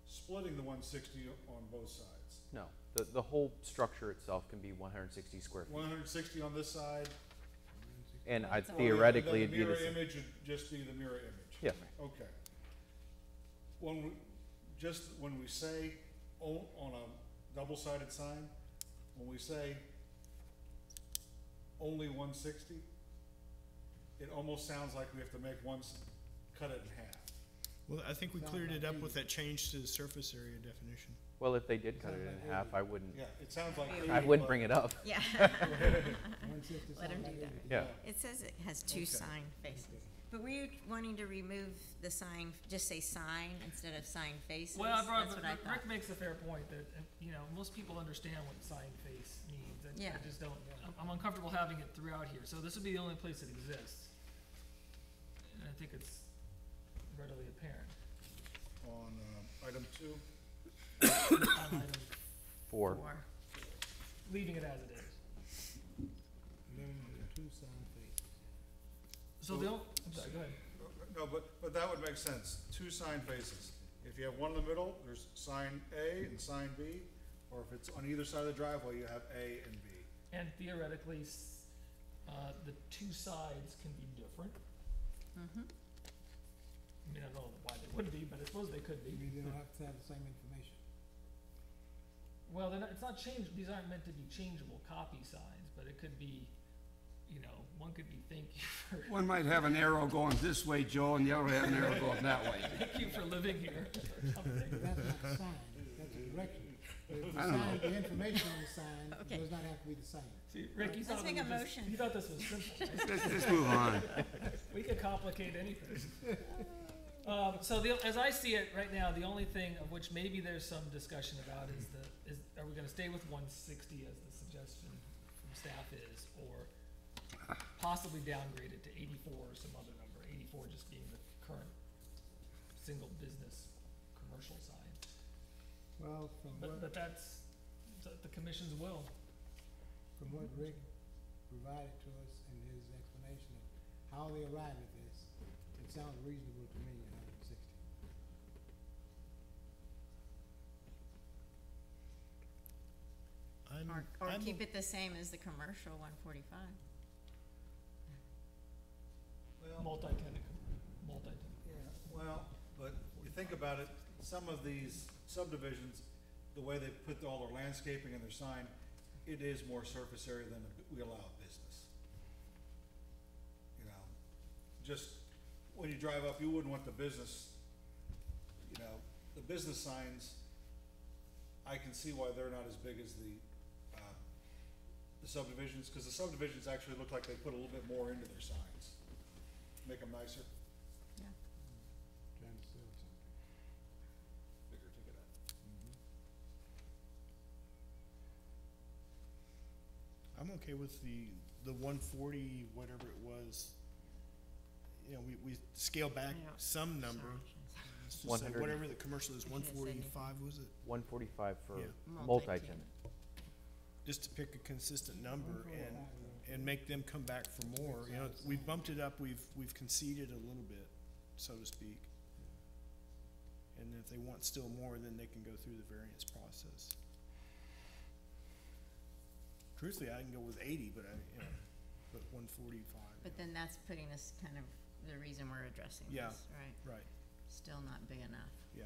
splitting the 160 on both sides? No, The whole structure itself can be 160 square feet. 160 on this side. And Well, it's all- theoretically, and it'd then be the the mirror same. image would just be the mirror image. Yeah. Okay. When we say on a double-sided sign, when we say only 160, it almost sounds like we have to make cut it in half. Well, I think we Sounds cleared like it up 80. with that change to the surface area definition. Well, if they did cut it Sounds in like half, 80. I wouldn't. Yeah, it sounds like 80. I wouldn't but- bring it up. Yeah. 160 Let him sounds do like that. 80. Yeah. It says it has two Okay. sign faces. But were you wanting to remove the sign, just say sign instead of sign faces? Well, I brought, That's what I Rick thought. makes a fair point that, most people understand what sign face means. And Yeah. I just don't, I'm uncomfortable having it throughout here. So this would be the only place it exists. And I think it's readily apparent. On item 2, On item, Four. Four. leaving it as it is. Minimum of 2 sign faces. So I'm sorry, go ahead. no, but that would make sense. 2 sign faces. If you have one in the middle, there's sign A and sign B, or if it's on either side of the driveway, you have A and B. And theoretically, the two sides can be different. Mm-hmm. I mean, I don't know why they wouldn't be, but I suppose they could You be. don't have to have the same information. Well, it's not changed, these aren't meant to be changeable copy signs, but it could be, one could be thank you for, One might have an arrow going this way, Joe, and the other have an arrow going that way. thank you for living here, or something. But that's not the sign, that's a direction. The I don't sign, know. the information on the sign Okay. does not have to be the same. See, Rick, you Let's thought make we a were just- motion. You thought this was simple, right? Let's move on. We could complicate anything. So as I see it right now, the only thing of which maybe there's some discussion about is are we gonna stay with 160 as the suggestion from staff is, or possibly downgrade it to 84 or some other number, 84 just being the current single business commercial sign. Well, But that's the commission's will. from what Rick provided to us in his explanation of how they arrived at this, it sounds reasonable to me, 160. Or I'm keep it the same as the commercial 145. Well, Multi-tenant. yeah, well, but you think about it, some of these subdivisions, the way they put all their landscaping and their sign, it is more surface area than we allow of business. Just when you drive up, you wouldn't want the business, the business signs, I can see why they're not as big as the subdivisions, because the subdivisions actually look like they put a little bit more into their signs. Make them nicer, Yeah. Trying to sell something. bigger ticket item. I'm okay with the 140, whatever it was. We scale back Yeah. some number. Sorry. Let's just say 100. whatever the commercial is, I should've said 145 was it? 145 for Yeah. multi-tenant. Just to pick a consistent number and make them come back for more. We've bumped it up, we've conceded a little bit, so to speak. And if they want still more, then they can go through the variance process. Truthfully, I can go with 80, but but 145. But then that's putting us kind of the reason we're addressing Yeah. this, right? Right, Still not big enough. yeah.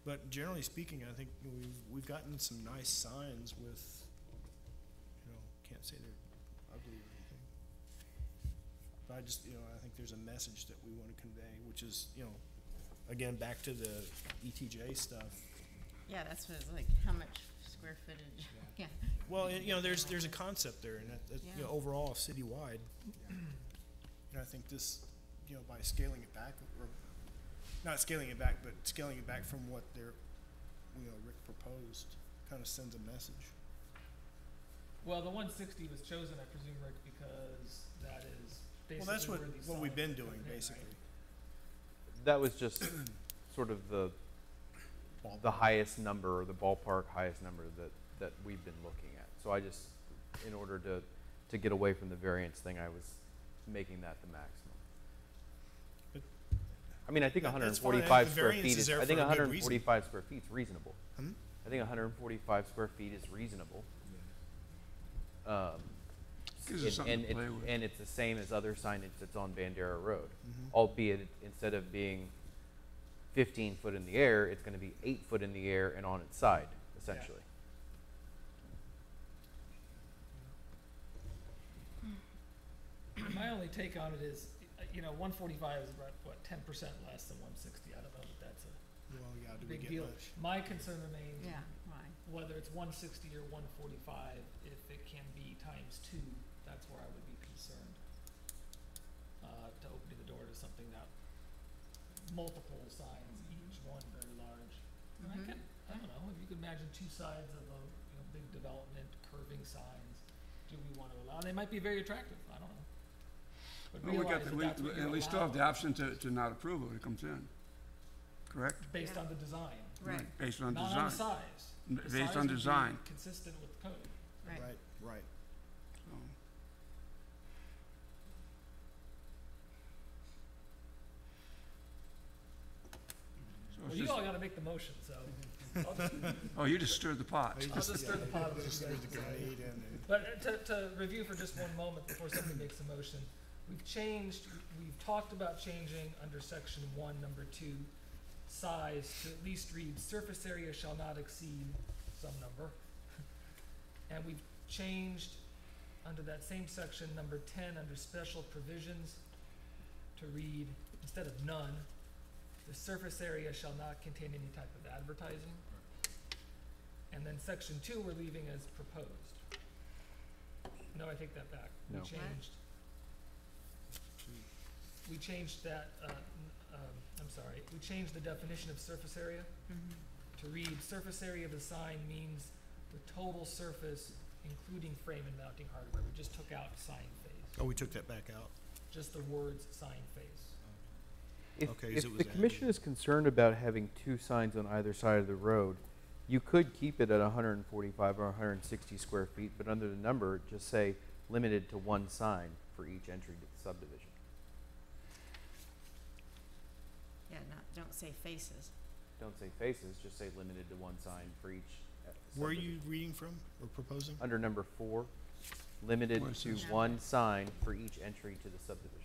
But generally speaking, I think we've gotten some nice signs with, can't say they're ugly or anything. But I just, I think there's a message that we want to convey, which is, again, back to the ETJ stuff. Yeah, that's what it's like, how much square footage, yeah. Well, there's a concept there, and that Yeah. overall citywide. And I think this, by scaling it back, or not scaling it back, but scaling it back from what Rick proposed, kind of sends a message. Well, the 160 was chosen, I presume, Rick, because that is Well, that's basically where these what we've signs been are doing, put in, right? basically. That was just sort of the highest number, or the ballpark highest number that we've been looking at. So I just, in order to get away from the variance thing, I was making that the maximum. But I mean, I think that's fine. 145 The square variance feet is there I think for a good reason. 145 square feet is reasonable. I think 145 square feet is reasonable. Gives us something to play with. And it's the same as other signage that's on Bandera Road, Mhm. albeit instead of being 15 foot in the air, it's going to be 8 foot in the air and on its side, essentially. My only take on it is, 145 is about, 10% less than 160. I don't know that that's a Well, yeah, do we big get deal. much? My concern remains Yeah, why? whether it's 160 or 145, if it can be times 2, that's where I would be concerned. To opening the door to something that multiple signs, each one very large. And Mhm. I don't know, if you could imagine two sides of a big development, curving signs, do we want to allow? They might be very attractive. I don't know. But Well, realize that that's what and you're we still have the allowing option to not approve it when it comes in, correct? based Yeah. on the design, Right, Based on not on the design. size. The Based size on would be design. consistent with code. right. Right, right. So, so Well, it's you just- all got to make the motion, so. I'll just, Oh, you just stirred the pot. I'll just stir the pot. with you guys. But to review for just one moment before somebody makes a motion, we've talked about changing under section 1, number 2, size to at least read surface area shall not exceed some number. And we've changed under that same section, number 10, under special provisions, to read, instead of none, the surface area shall not contain any type of advertising. And then section 2, we're leaving as proposed. No, I take that back. No. We changed that, we changed the definition of surface area Mhm. to read surface area of the sign means the total surface, including frame and mounting hardware. We just took out sign face, Oh, we took that back out? just the words sign face. Okay, If so it was the commission added. is concerned about having 2 signs on either side of the road, you could keep it at 145 or 160 square feet, but under the number, just say limited to 1 sign for each entry to the subdivision. Yeah, don't say faces. Don't say faces, just say limited to 1 sign for each Where are subdivision. you reading from or proposing? Under number 4, limited Where it to says- 1 sign for each entry to the subdivision.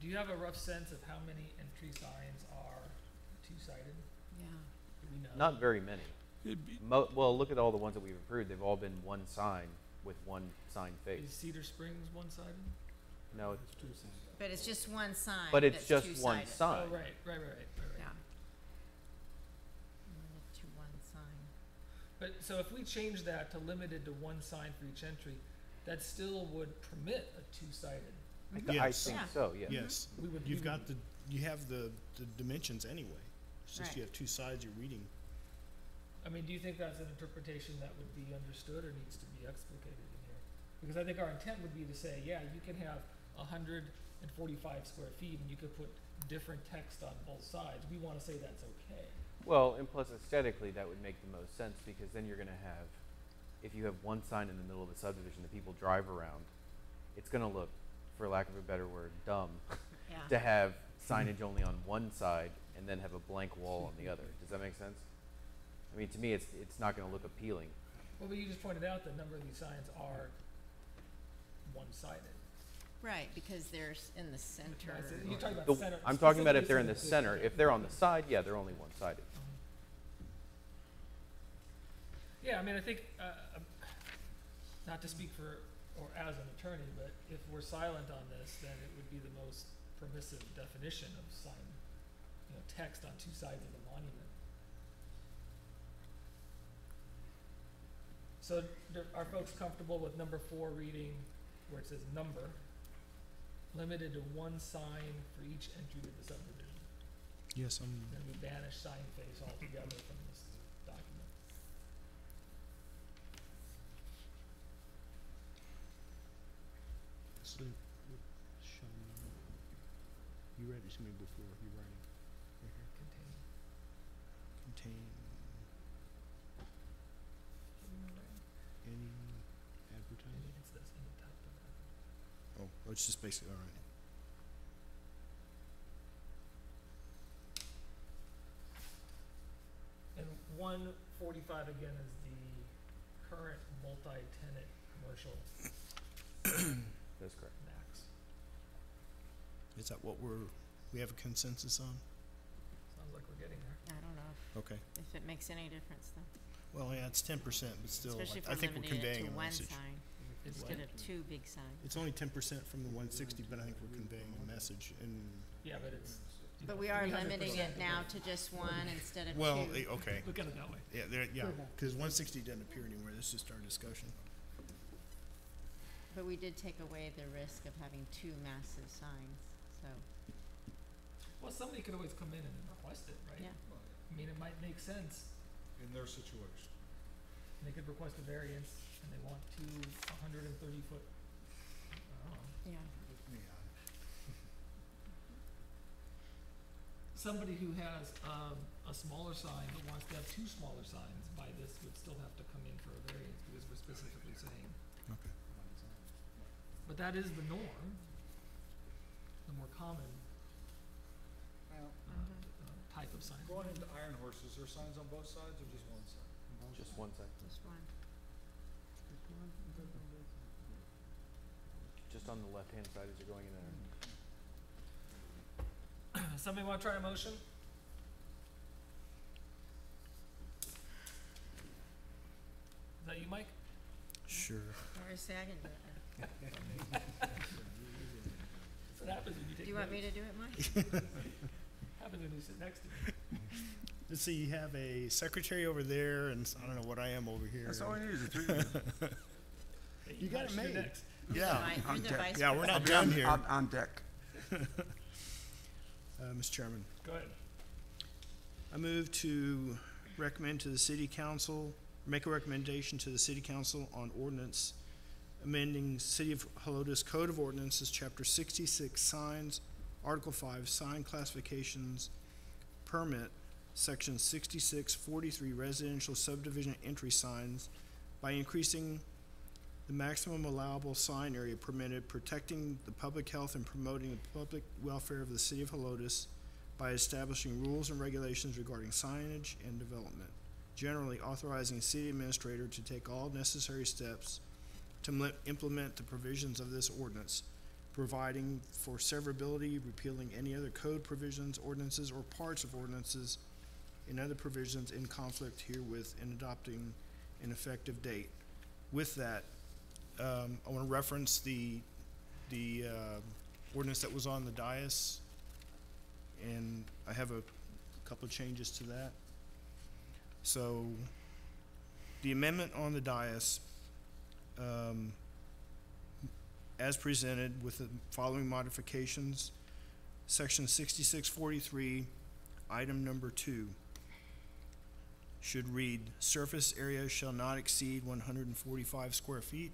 Do you have a rough sense of how many entry signs are two-sided? Yeah. Do we know? Not very many. It'd be- Well, look at all the ones that we've approved. They've all been 1 sign with 1 sign face. Is Cedar Springs one-sided? No, But it's just one sign. but it's that's just 1 two-sided. sign. Oh, right. Yeah. Limited to one sign. But, so if we change that to limited to 1 sign for each entry, that still would permit a two-sided. I Yes. think Yeah. so, yeah. Yes. You have the dimensions anyway. It's just Right. you have 2 sides you're reading. I mean, do you think that's an interpretation that would be understood or needs to be explicated in here? Because I think our intent would be to say, yeah, you can have 145 square feet and you could put different text on both sides. We want to say that's okay. Well, and plus aesthetically, that would make the most sense because then you're going to have, if you have 1 sign in the middle of a subdivision that people drive around, it's going to look, for lack of a better word, dumb Yeah. to have signage only on 1 side and then have a blank wall on the other. Does that make sense? I mean, to me, it's not going to look appealing. Well, but you just pointed out that a number of these signs are one-sided. Right, because they're in the center. You're talking about The- the center. I'm talking about if specifically they're in the center. center. If they're on the side, yeah, they're only 1-sided. Yeah, I mean, I think, not to speak for, or as an attorney, but if we're silent on this, then it would be the most permissive definition of sign, text on 2 sides of the monument. So are folks comfortable with number 4 reading where it says number, limited to 1 sign for each entry to the subdivision? Yes, Then we banish sign face altogether from this document. You read it to me before. You're writing. Right here. Contain. Contain any advertising. It's this, any type of advertising. Oh, it's just basically, all right. And 145 25 again is the current multi-tenant commercial That's correct. max. Is that what we have a consensus on? Sounds like we're getting there. I don't know Okay. if it makes any difference though. Well, yeah, it's 10%, but still, Especially if I we're think we're limiting it conveying to a one message. sign Is instead what? of two big signs. It's only 10% from the 160, but I think we're conveying a message. And Yeah, but it's. you But know, we are 300% limiting it now of to just one instead of well, two. okay, Look at it that way. yeah, because 160 doesn't appear anywhere. This is just our discussion. But we did take away the risk of having two massive signs, so, Well, somebody could always come in and request it, right? yeah. I mean, it might make sense. In their situation. They could request a variance and they want two 130-foot, I don't know. Yeah. Neon. Somebody who has a smaller sign but wants to have two smaller signs by this would still have to come in for a variance because we're specifically saying. Okay. But that is the norm, the more common Now, type of sign. going into Iron Horse, is there signs on both sides or just one side? Just one side. Just one. Just on the left-hand side as you're going in there. Somebody want to try a motion? Is that you, Mike? Sure. Or a second. That's what happens when you take Do you want me notes. to do it, Mike? Happens when you sit next to me. Let's see, you have a secretary over there, and I don't know what I am over here. That's all I need is a three. Hey, You got it should do made. next. Yeah, You're the vice yeah, we're not president. done here. On deck. Mr. Chairman, Go ahead. I move to recommend to the city council, make a recommendation to the city council on ordinance amending City of Helotes Code of Ordinances, Chapter 66, Signs, Article 5, Sign Classifications, Permit, Section 6643, Residential Subdivision Entry Signs, by increasing the maximum allowable sign area permitted, protecting the public health and promoting the public welfare of the City of Helotes by establishing rules and regulations regarding signage and development, generally authorizing the city administrator to take all necessary steps to implement the provisions of this ordinance, providing for severability, repealing any other code provisions, ordinances, or parts of ordinances and other provisions in conflict herewith, and adopting an effective date. With that, I want to reference the ordinance that was on the dais, and I have a couple of changes to that. So, the amendment on the dais, as presented with the following modifications: Section 6643, item number 2, should read, surface area shall not exceed 145 square feet.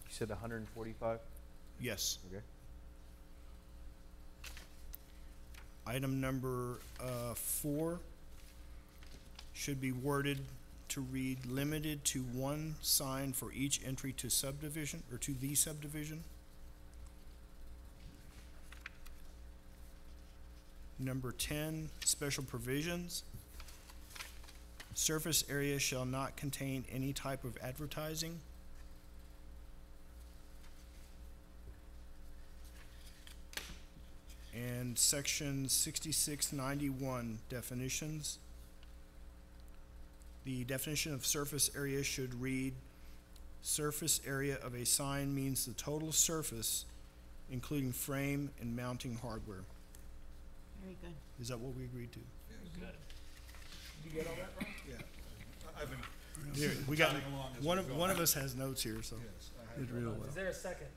You said 145? Yes. Okay. Item number 4 should be worded to read, limited to one sign for each entry to subdivision, or to the subdivision. Number 10, special provisions. Surface area shall not contain any type of advertising. And section 6691, definitions. The definition of surface area should read, surface area of a sign means the total surface, including frame and mounting hardware. Very good. Is that what we agreed to? Good. Did you get all that, Ron? Yeah. I've been Here, we got, jotting along as one we of, go. one of us has notes here, so. Yes, I Did have. real well. Is there a second?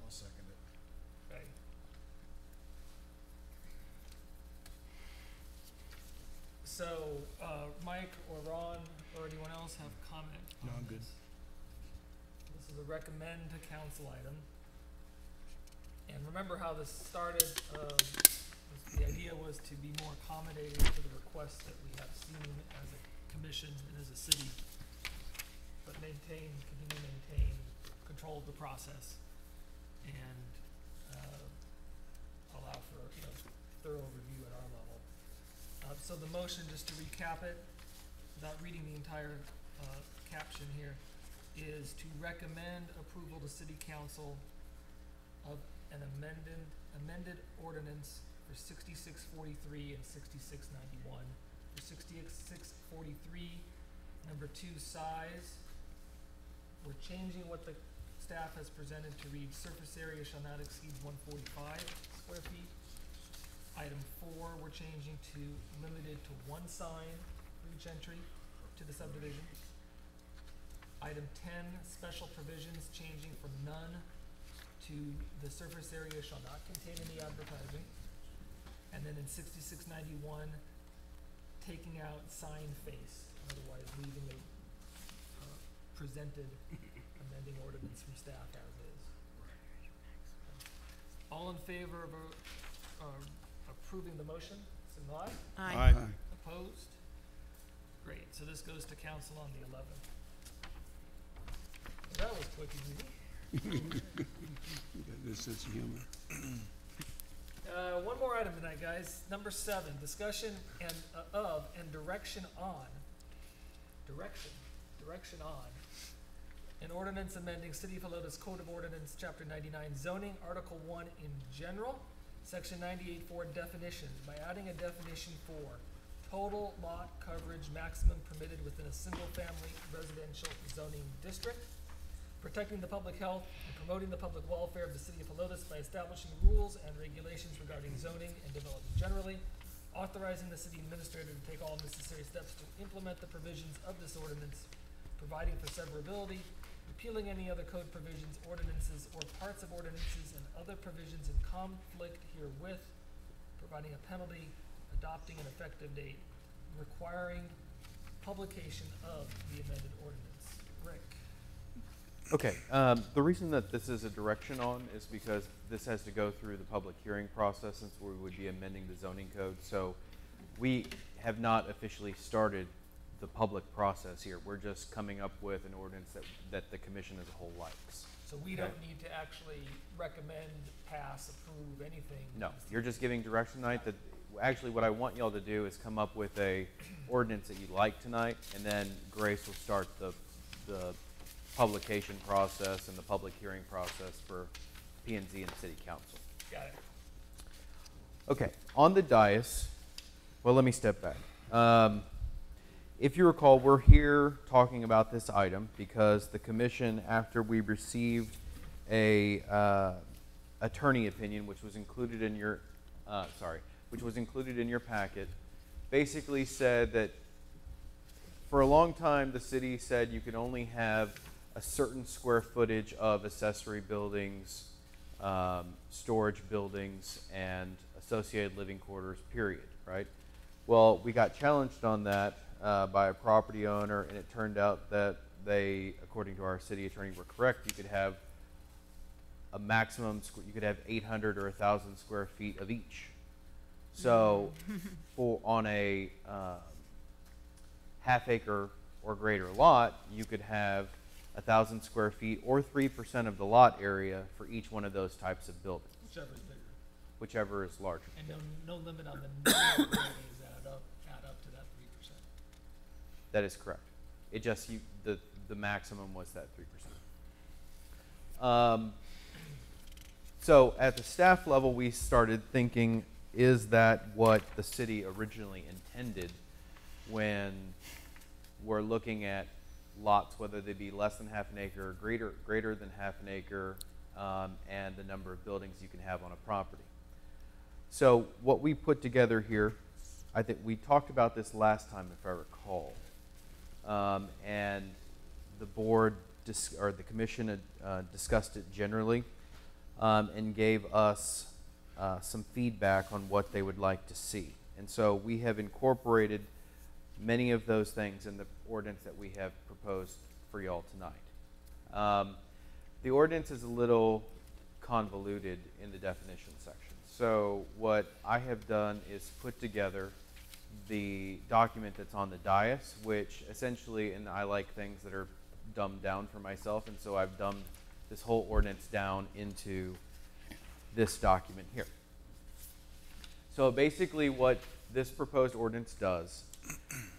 I'll second it. Right. So, Mike or Ron or anyone else have comment on No, I'm good. this? This is a recommend to council item. And remember how this started, the idea was to be more accommodating to the requests that we have seen as a commission and as a city, but continue to maintain control of the process and allow for, thorough review at our level. So the motion, just to recap it, without reading the entire caption here, is to recommend approval to city council of an amended ordinance for 6643 and 6691. For 6643, number 2, size, we're changing what the staff has presented to read surface area shall not exceed 145 square feet. Item 4, we're changing to limited to 1 sign for each entry to the subdivision. Item 10, special provisions, changing from none to the surface area shall not contain any advertising. And then in 6691, taking out sign face, otherwise leaving a presented amending ordinance from staff as is. All in favor of approving the motion, signify aye. Aye. Opposed? Great, so this goes to council on the 11th. Well, that was quick and easy. You got this sense of humor. One more item tonight, guys. Number 7, discussion of and direction on an ordinance amending City of Helotes Code of Ordinance, Chapter 99, zoning, Article 1 in general, Section 98.4 definitions, by adding a definition for total lot coverage maximum permitted within a single-family residential zoning district, protecting the public health and promoting the public welfare of the City of Helotes by establishing rules and regulations regarding zoning and development generally, authorizing the city administrator to take all necessary steps to implement the provisions of this ordinance, providing for severability, repealing any other code provisions, ordinances, or parts of ordinances and other provisions in conflict herewith, providing a penalty, adopting an effective date, requiring publication of the amended ordinance. Rick? Okay, the reason that this is a direction on is because this has to go through the public hearing process since we would be amending the zoning code. So we have not officially started the public process here. We're just coming up with an ordinance that the commission as a whole likes. So we don't need to actually recommend, pass, approve, anything? No, you're just giving direction tonight. That actually what I want y'all to do is come up with a ordinance that you like tonight, and then Grace will start the publication process and the public hearing process for P&Z and City Council. Got it. Okay, on the dais, well, let me step back. If you recall, we're here talking about this item because the commission, after we received a attorney opinion, which was included in your, packet, basically said that for a long time the city said you could only have a certain square footage of accessory buildings, storage buildings, and associated living quarters, period, right? Well, we got challenged on that by a property owner, and it turned out that they, according to our city attorney, were correct. You could have a maximum, you could have 800 or 1,000 square feet of each. So on a half acre or greater lot, you could have 1,000 square feet or 3% of the lot area for each one of those types of buildings. Whichever is bigger. Whichever is larger. And no limit on the number of buildings add up to that 3%. That is correct. It just, the maximum was that 3%. So at the staff level, we started thinking, is that what the city originally intended when we're looking at lots, whether they be less than half an acre or greater than half an acre, and the number of buildings you can have on a property. So what we put together here, I think we talked about this last time, if I recall, and the board or the commission discussed it generally, and gave us some feedback on what they would like to see. And so we have incorporated many of those things in the ordinance that we have proposed for y'all tonight. The ordinance is a little convoluted in the definition section. So what I have done is put together the document that's on the dais, which essentially, and I like things that are dumbed down for myself, and so I've dumbed this whole ordinance down into this document here. So basically what this proposed ordinance does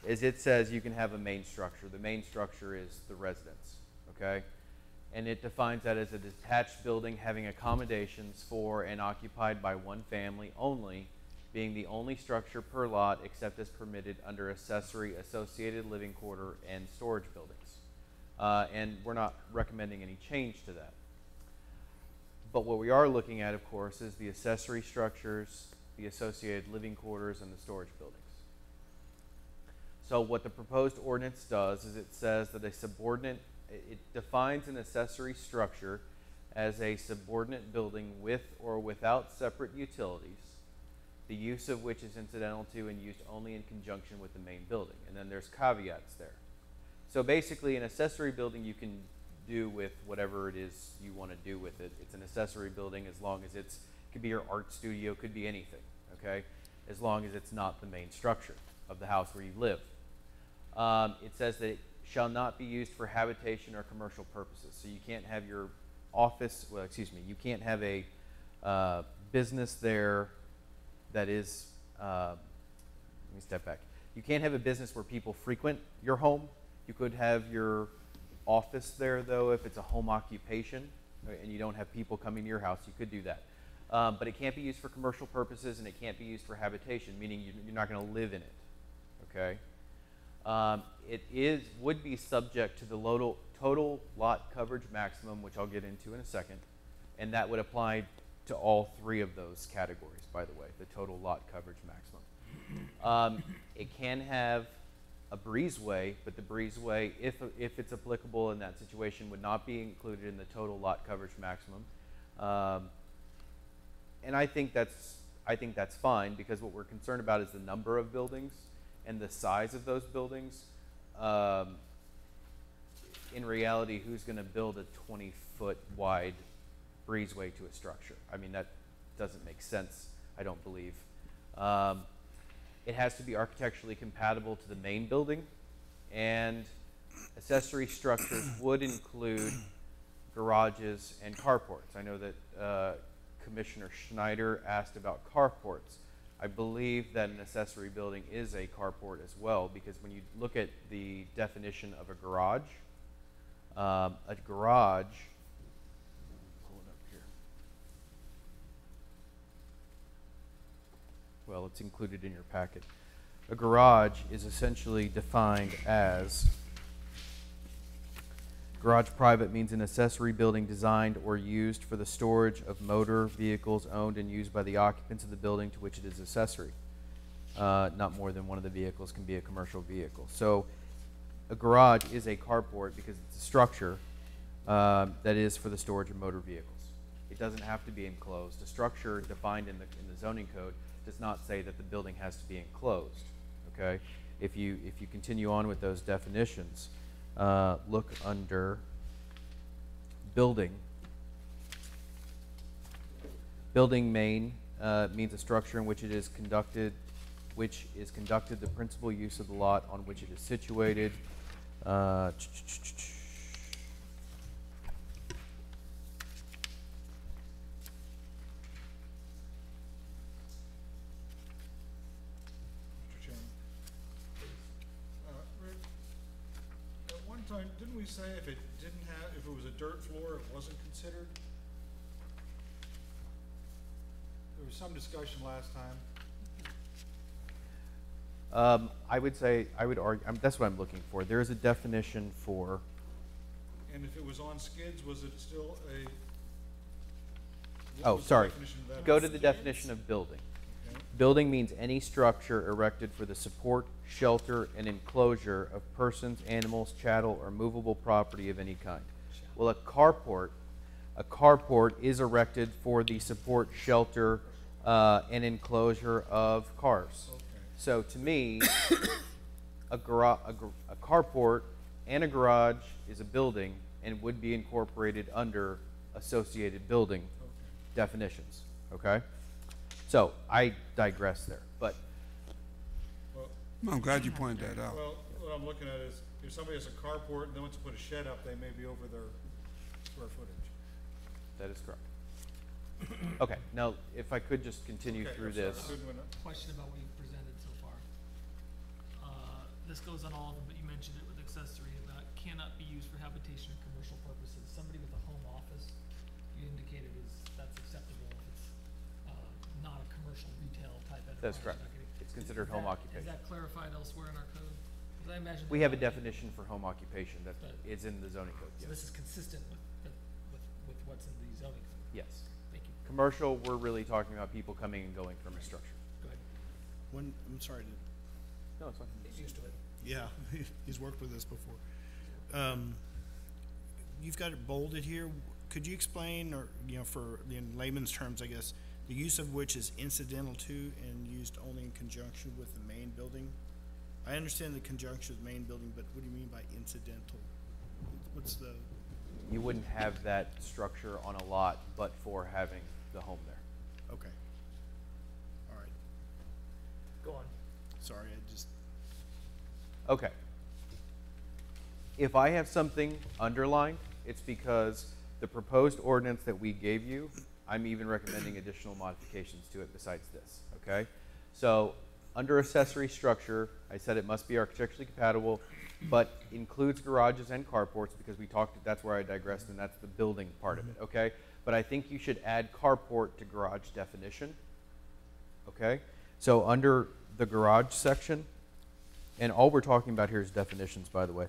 is it says you can have a main structure. The main structure is the residence, okay? And it defines that as a detached building having accommodations for and occupied by one family only, being the only structure per lot except as permitted under accessory, associated living quarter, and storage buildings. And we're not recommending any change to that. But what we are looking at, of course, is the accessory structures, the associated living quarters, and the storage buildings. So what the proposed ordinance does is it says that it defines an accessory structure as a subordinate building with or without separate utilities, the use of which is incidental to and used only in conjunction with the main building. And then there's caveats there. So basically, an accessory building you can do with whatever it is you want to do with it. It's an accessory building as long as it could be your art studio, could be anything, okay? As long as it's not the main structure of the house where you live. It says that it shall not be used for habitation or commercial purposes. So you can't have your office, you can't have a business there that is, let me step back. You can't have a business where people frequent your home. You could have your office there, though, if it's a home occupation, right, and you don't have people coming to your house, you could do that. But it can't be used for commercial purposes, and it can't be used for habitation, meaning you're not going to live in it, okay? It would be subject to the total lot coverage maximum, which I'll get into in a second, and that would apply to all three of those categories, by the way, the total lot coverage maximum. It can have a breezeway, but the breezeway, if it's applicable in that situation, would not be included in the total lot coverage maximum. And I think that's fine, because what we're concerned about is the number of buildings and the size of those buildings. In reality, who's going to build a 20-foot wide breezeway to a structure? I mean, that doesn't make sense, I don't believe. It has to be architecturally compatible to the main building, and accessory structures would include garages and carports. I know that Commissioner Schneider asked about carports. I believe that an accessory building is a carport as well, because when you look at the definition of a garage, pull it up here. Well, it's included in your packet. A garage is essentially defined as garage private means an accessory building designed or used for the storage of motor vehicles owned and used by the occupants of the building to which it is accessory. Not more than one of the vehicles can be a commercial vehicle. So a garage is a carport because it's a structure that is for the storage of motor vehicles. It doesn't have to be enclosed. A structure defined in the zoning code does not say that the building has to be enclosed. Okay? If you continue on with those definitions, look under building. Building main means a structure in which is conducted the principal use of the lot on which it is situated. Didn't we say if it was a dirt floor, it wasn't considered? There was some discussion last time. I would argue, that's what I'm looking for. There is a definition for. And if it was on skids, was it still a? Oh, sorry. Go to the definition of building. Okay. Building means any structure erected for the support, shelter, and enclosure of persons, animals, chattel, or movable property of any kind. Well, a carport is erected for the support, shelter, and enclosure of cars. Okay. So to me, a carport and a garage is a building and would be incorporated under associated building definitions. Okay? So I digress there, but. I'm glad you pointed that out. Well, what I'm looking at is if somebody has a carport and then wants to put a shed up, they may be over their square footage. That is correct. Okay, now if I could just continue through this. Question about what you presented so this goes on all of them, but you mentioned it with accessory about cannot be used for habitation or commercial purposes. Somebody with a home office, you indicated that's acceptable if it's, not a commercial retail type enterprise. That's correct. Not getting- It's considered Is home that- occupation. Is that clarified elsewhere in our code? 'Cause I imagine. We that have a might be- definition for home occupation that But- is in the zoning code, So this yes. is consistent with what's in the zoning code. Yes. Thank you. Commercial, we're really talking about people coming and going from a structure. Go ahead. I'm sorry to No, it's fine. He's used to it. Yeah, he's worked with us before. You've got it bolded here. Could you explain, or, for in layman's terms, I guess, the use of which is incidental to and used only in conjunction with the main building? I understand the conjunction with main building, but what do you mean by incidental? What's the, You wouldn't have that structure on a lot but for having the home there. okay. All right, Go on. sorry, I just, Okay. If I have something underlined, it's because the proposed ordinance that we gave you, I'm even recommending additional modifications to it besides this, okay? So, under accessory structure, I said it must be architecturally compatible, but includes garages and carports, because we talked, that's where I digressed, and that's the building part of it, okay? But I think you should add carport to garage definition, okay? So under the garage section, and all we're talking about here is definitions, by the way.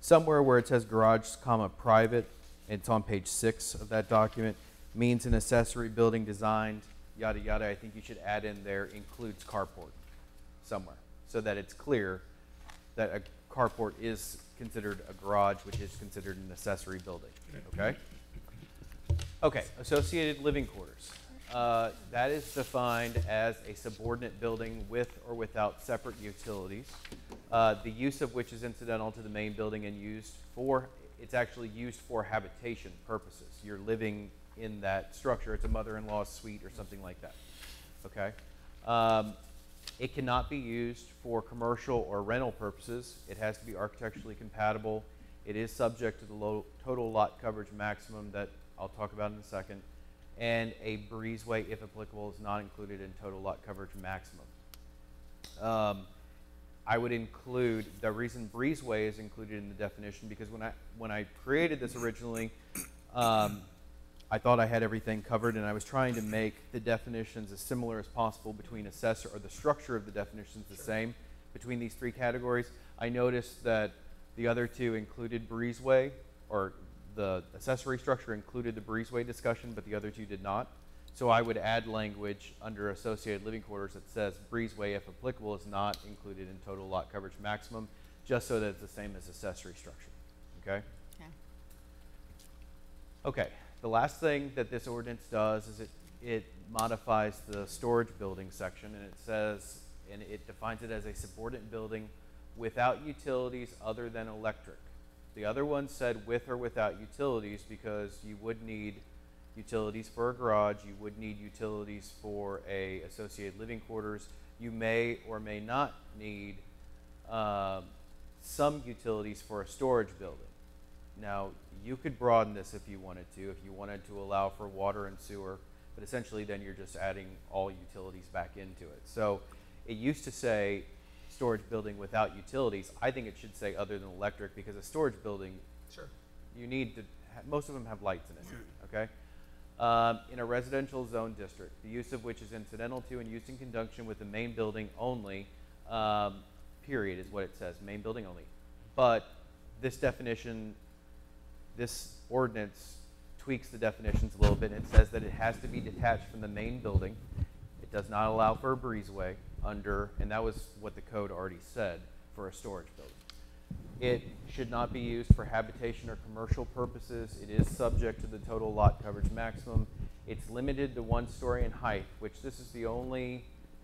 Somewhere where it says garage, comma, private, and it's on page 6 of that document, means an accessory building designed, yada, yada. I think you should add in there includes carport somewhere, so that it's clear that a carport is considered a garage, which is considered an accessory building, okay? Okay, associated living quarters. That is defined as a subordinate building with or without separate utilities, the use of which is incidental to the main building and used for, it's actually used for habitation purposes. You're living in that structure. It's a mother-in-law suite or something like that, okay? It cannot be used for commercial or rental purposes. It has to be architecturally compatible. It is subject to the total lot coverage maximum that I'll talk about in a second. And a breezeway, if applicable, is not included in total lot coverage maximum. I would include, the reason breezeway is included in the definition, because when I created this originally, I thought I had everything covered, and I was trying to make the definitions as similar as possible between assessor, or the structure of the definitions the same between these three categories. I noticed that the other two included breezeway, or the accessory structure included the breezeway discussion, but the other two did not. So I would add language under associated living quarters that says breezeway, if applicable, is not included in total lot coverage maximum, just so that it's the same as accessory structure, okay? Okay. Okay, the last thing that this ordinance does is it modifies the storage building section, and it says, and it defines it as a subordinate building without utilities other than electric. The other one said with or without utilities, because you would need utilities for a garage, you would need utilities for a associated living quarters. You may or may not need some utilities for a storage building. Now, you could broaden this if you wanted to allow for water and sewer, but essentially then you're just adding all utilities back into it. So it used to say storage building without utilities. I think it should say other than electric, because a storage building, Sure. you need to, most of them have lights in it, okay? In a residential zone district, the use of which is incidental to and used in conjunction with the main building only, period is what it says, main building only. But this definition, this ordinance tweaks the definitions a little bit, and it says that it has to be detached from the main building. It does not allow for a breezeway under, and that was what the code already said for a storage building. It should not be used for habitation or commercial purposes. It is subject to the total lot coverage maximum. It's limited to 1 story in height, which this is the only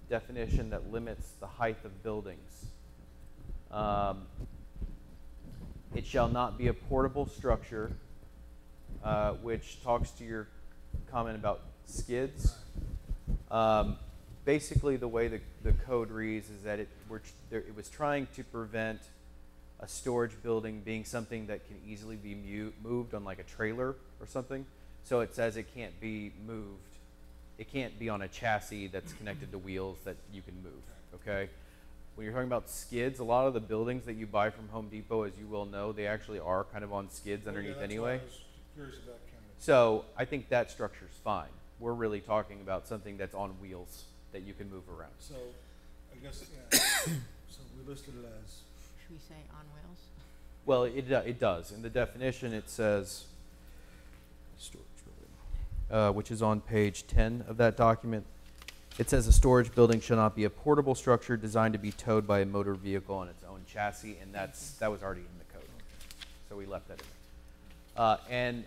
definition that limits the height of buildings. It shall not be a portable structure, which talks to your comment about skids. Basically, the way the code reads is that it was trying to prevent a storage building being something that can easily be moved on like a trailer or something. So it says it can't be moved. It can't be on a chassis that's connected to wheels that you can move, okay? when you're talking about skids, a lot of the buildings that you buy from Home Depot, as you well know, they actually are kind of on skids Oh, yeah, underneath that's why anyway. I was curious if that counted. So I think that structure's fine. We're really talking about something that's on wheels that you can move around. So, I guess, yeah, so we listed it as, Should we say on wheels? Well, it does. In the definition, it says, storage building, which is on page 10 of that document. It says a storage building shall not be a portable structure designed to be towed by a motor vehicle on its own chassis, and that was already in the code. So we left that in there. And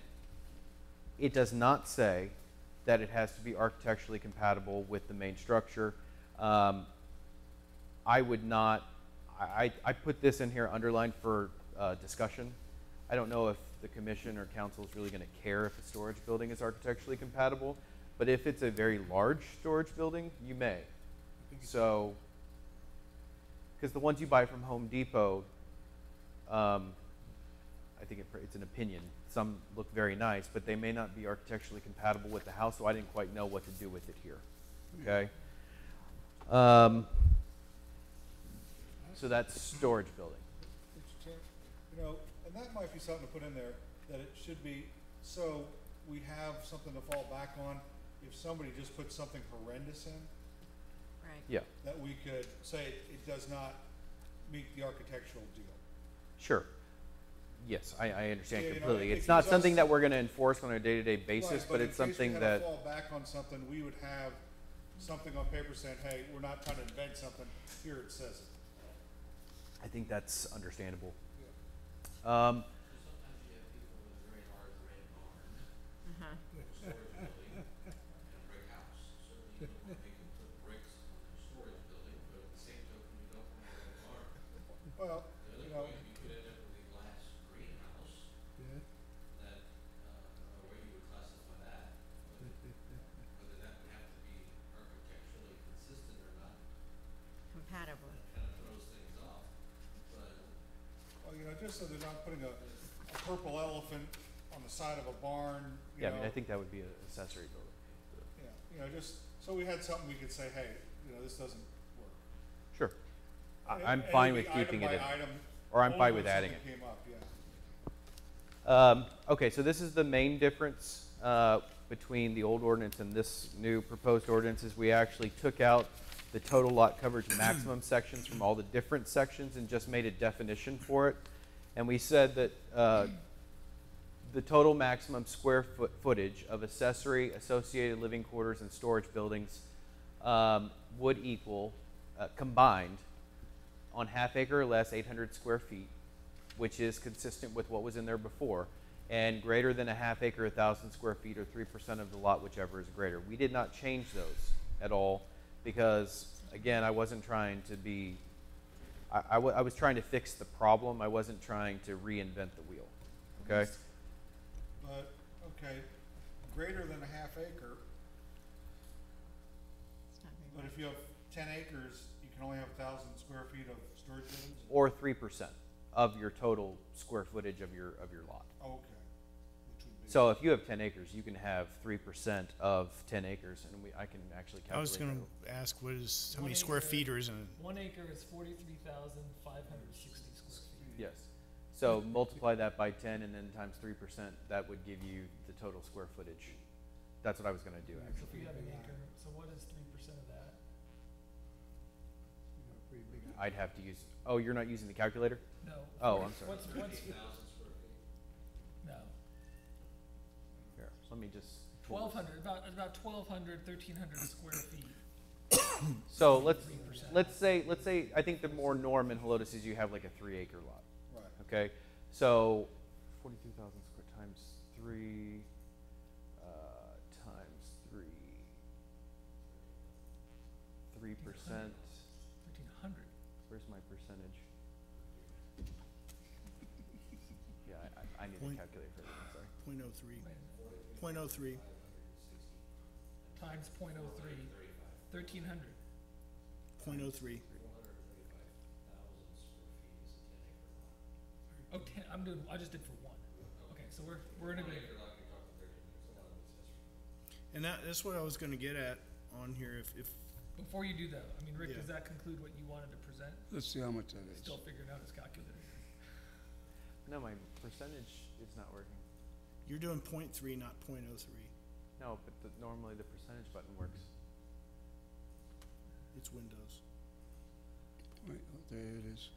it does not say that it has to be architecturally compatible with the main structure. I would not, I put this in here underlined for discussion. I don't know if the commission or council is really going to care if a storage building is architecturally compatible, but if it's a very large storage building, you may. So, because the ones you buy from Home Depot, I think it's an opinion. Some look very nice, but they may not be architecturally compatible with the house, so I didn't quite know what to do with it here. Okay? So that's storage building. Mr. Chair, you know, and that might be something to put in there, that it should be, so we have something to fall back on if somebody just puts something horrendous in, Right. Yeah, that we could say it does not meet the architectural deal. sure. Yes, I understand Yeah, you know, completely. it It's not gives something us- that we're going to enforce on a day-to-day basis, Right, but it's something in case that, we had to fall back on something, we would have something on paper saying, hey, we're not trying to invent something, here it says it. I think that's understandable. Sometimes you have people with a very large red barn, Uh-huh. storage building, and a brick house. Certainly you don't want to make them put bricks on their storage building, but at the same token, you don't want a red barn. Well, The you other know, point, you could end up with a glass greenhouse Yeah. that, I don't know where you would classify that, but whether that would have to be architecturally consistent or not, Compatible. that kind of throws things off. But well, you know, just so they're not putting a purple elephant on the side of a barn, you Yeah, know. I mean, I think that would be an accessory building. Yeah, you know, just, so we had something we could say, hey, you know, this doesn't work. Sure. And- I'm and fine it'd with be keeping it item in. by item, Or I'm only fine when with adding it. something came up, yeah. Okay, so this is the main difference between the old ordinance and this new proposed ordinance is we actually took out the total lot coverage maximum sections from all the different sections and just made a definition for it. And we said that the total maximum square footage of accessory, associated living quarters, and storage buildings would equal, combined, on half acre or less, 800 square feet, which is consistent with what was in there before, and greater than a half acre, 1,000 square feet, or 3% of the lot, whichever is greater. We did not change those at all because, again, I wasn't trying to be, I was trying to fix the problem. I wasn't trying to reinvent the wheel, okay? But, okay, greater than a half acre, It's not very but much. if you have 10 acres, you can only have 1,000 square feet of storage buildings? Or 3% of your total square footage of your lot. Okay, which would be. So if you have 10 acres, you can have 3% of 10 acres, and I can actually calculate. I was gonna that. ask, how many 1 square acre. feet is in it? 1 acre is 43,560 square feet. Yes. So multiply that by 10 and then times 3%, that would give you the total square footage. That's what I was gonna do, So actually. if you have an acre, so what is 3% of that? You got a pretty big I'd have to use, oh, you're not using the calculator? No. Oh, I'm sorry. What's, 13,000 square feet. no, Here, let me just. 1,200, about 1,200, 1,300 square feet. So let's 3%. say, I think the more norm in Helotes is you have like a 3 acre lot. Right. Okay, so 42,000 square times 3 times 3%. 1,300. Where's my percentage? Yeah, I need a Point- calculator for that. Sorry. Point oh three. Point oh three. Times 0.03, 1,300. Point oh three. 435,000 square feet is a 10 acre lot. Oh, 10, I just did for one. Okay, so we're in One agreement. acre lot, you're talking 13 acres, a lot of accessory. And that's what I was gonna get at on here, if Before you do that, I mean, Rick, Yeah. does that conclude what you wanted to present? Let's see how much that is. Still figuring out his calculator. No, my percentage is not working. You're doing 0.3, not 0.03. No, but normally the percentage button works. It's Windows. Wait, oh, there it is.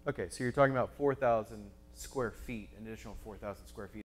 Okay, so you're talking about 4,000 square feet, an additional 4,000 square feet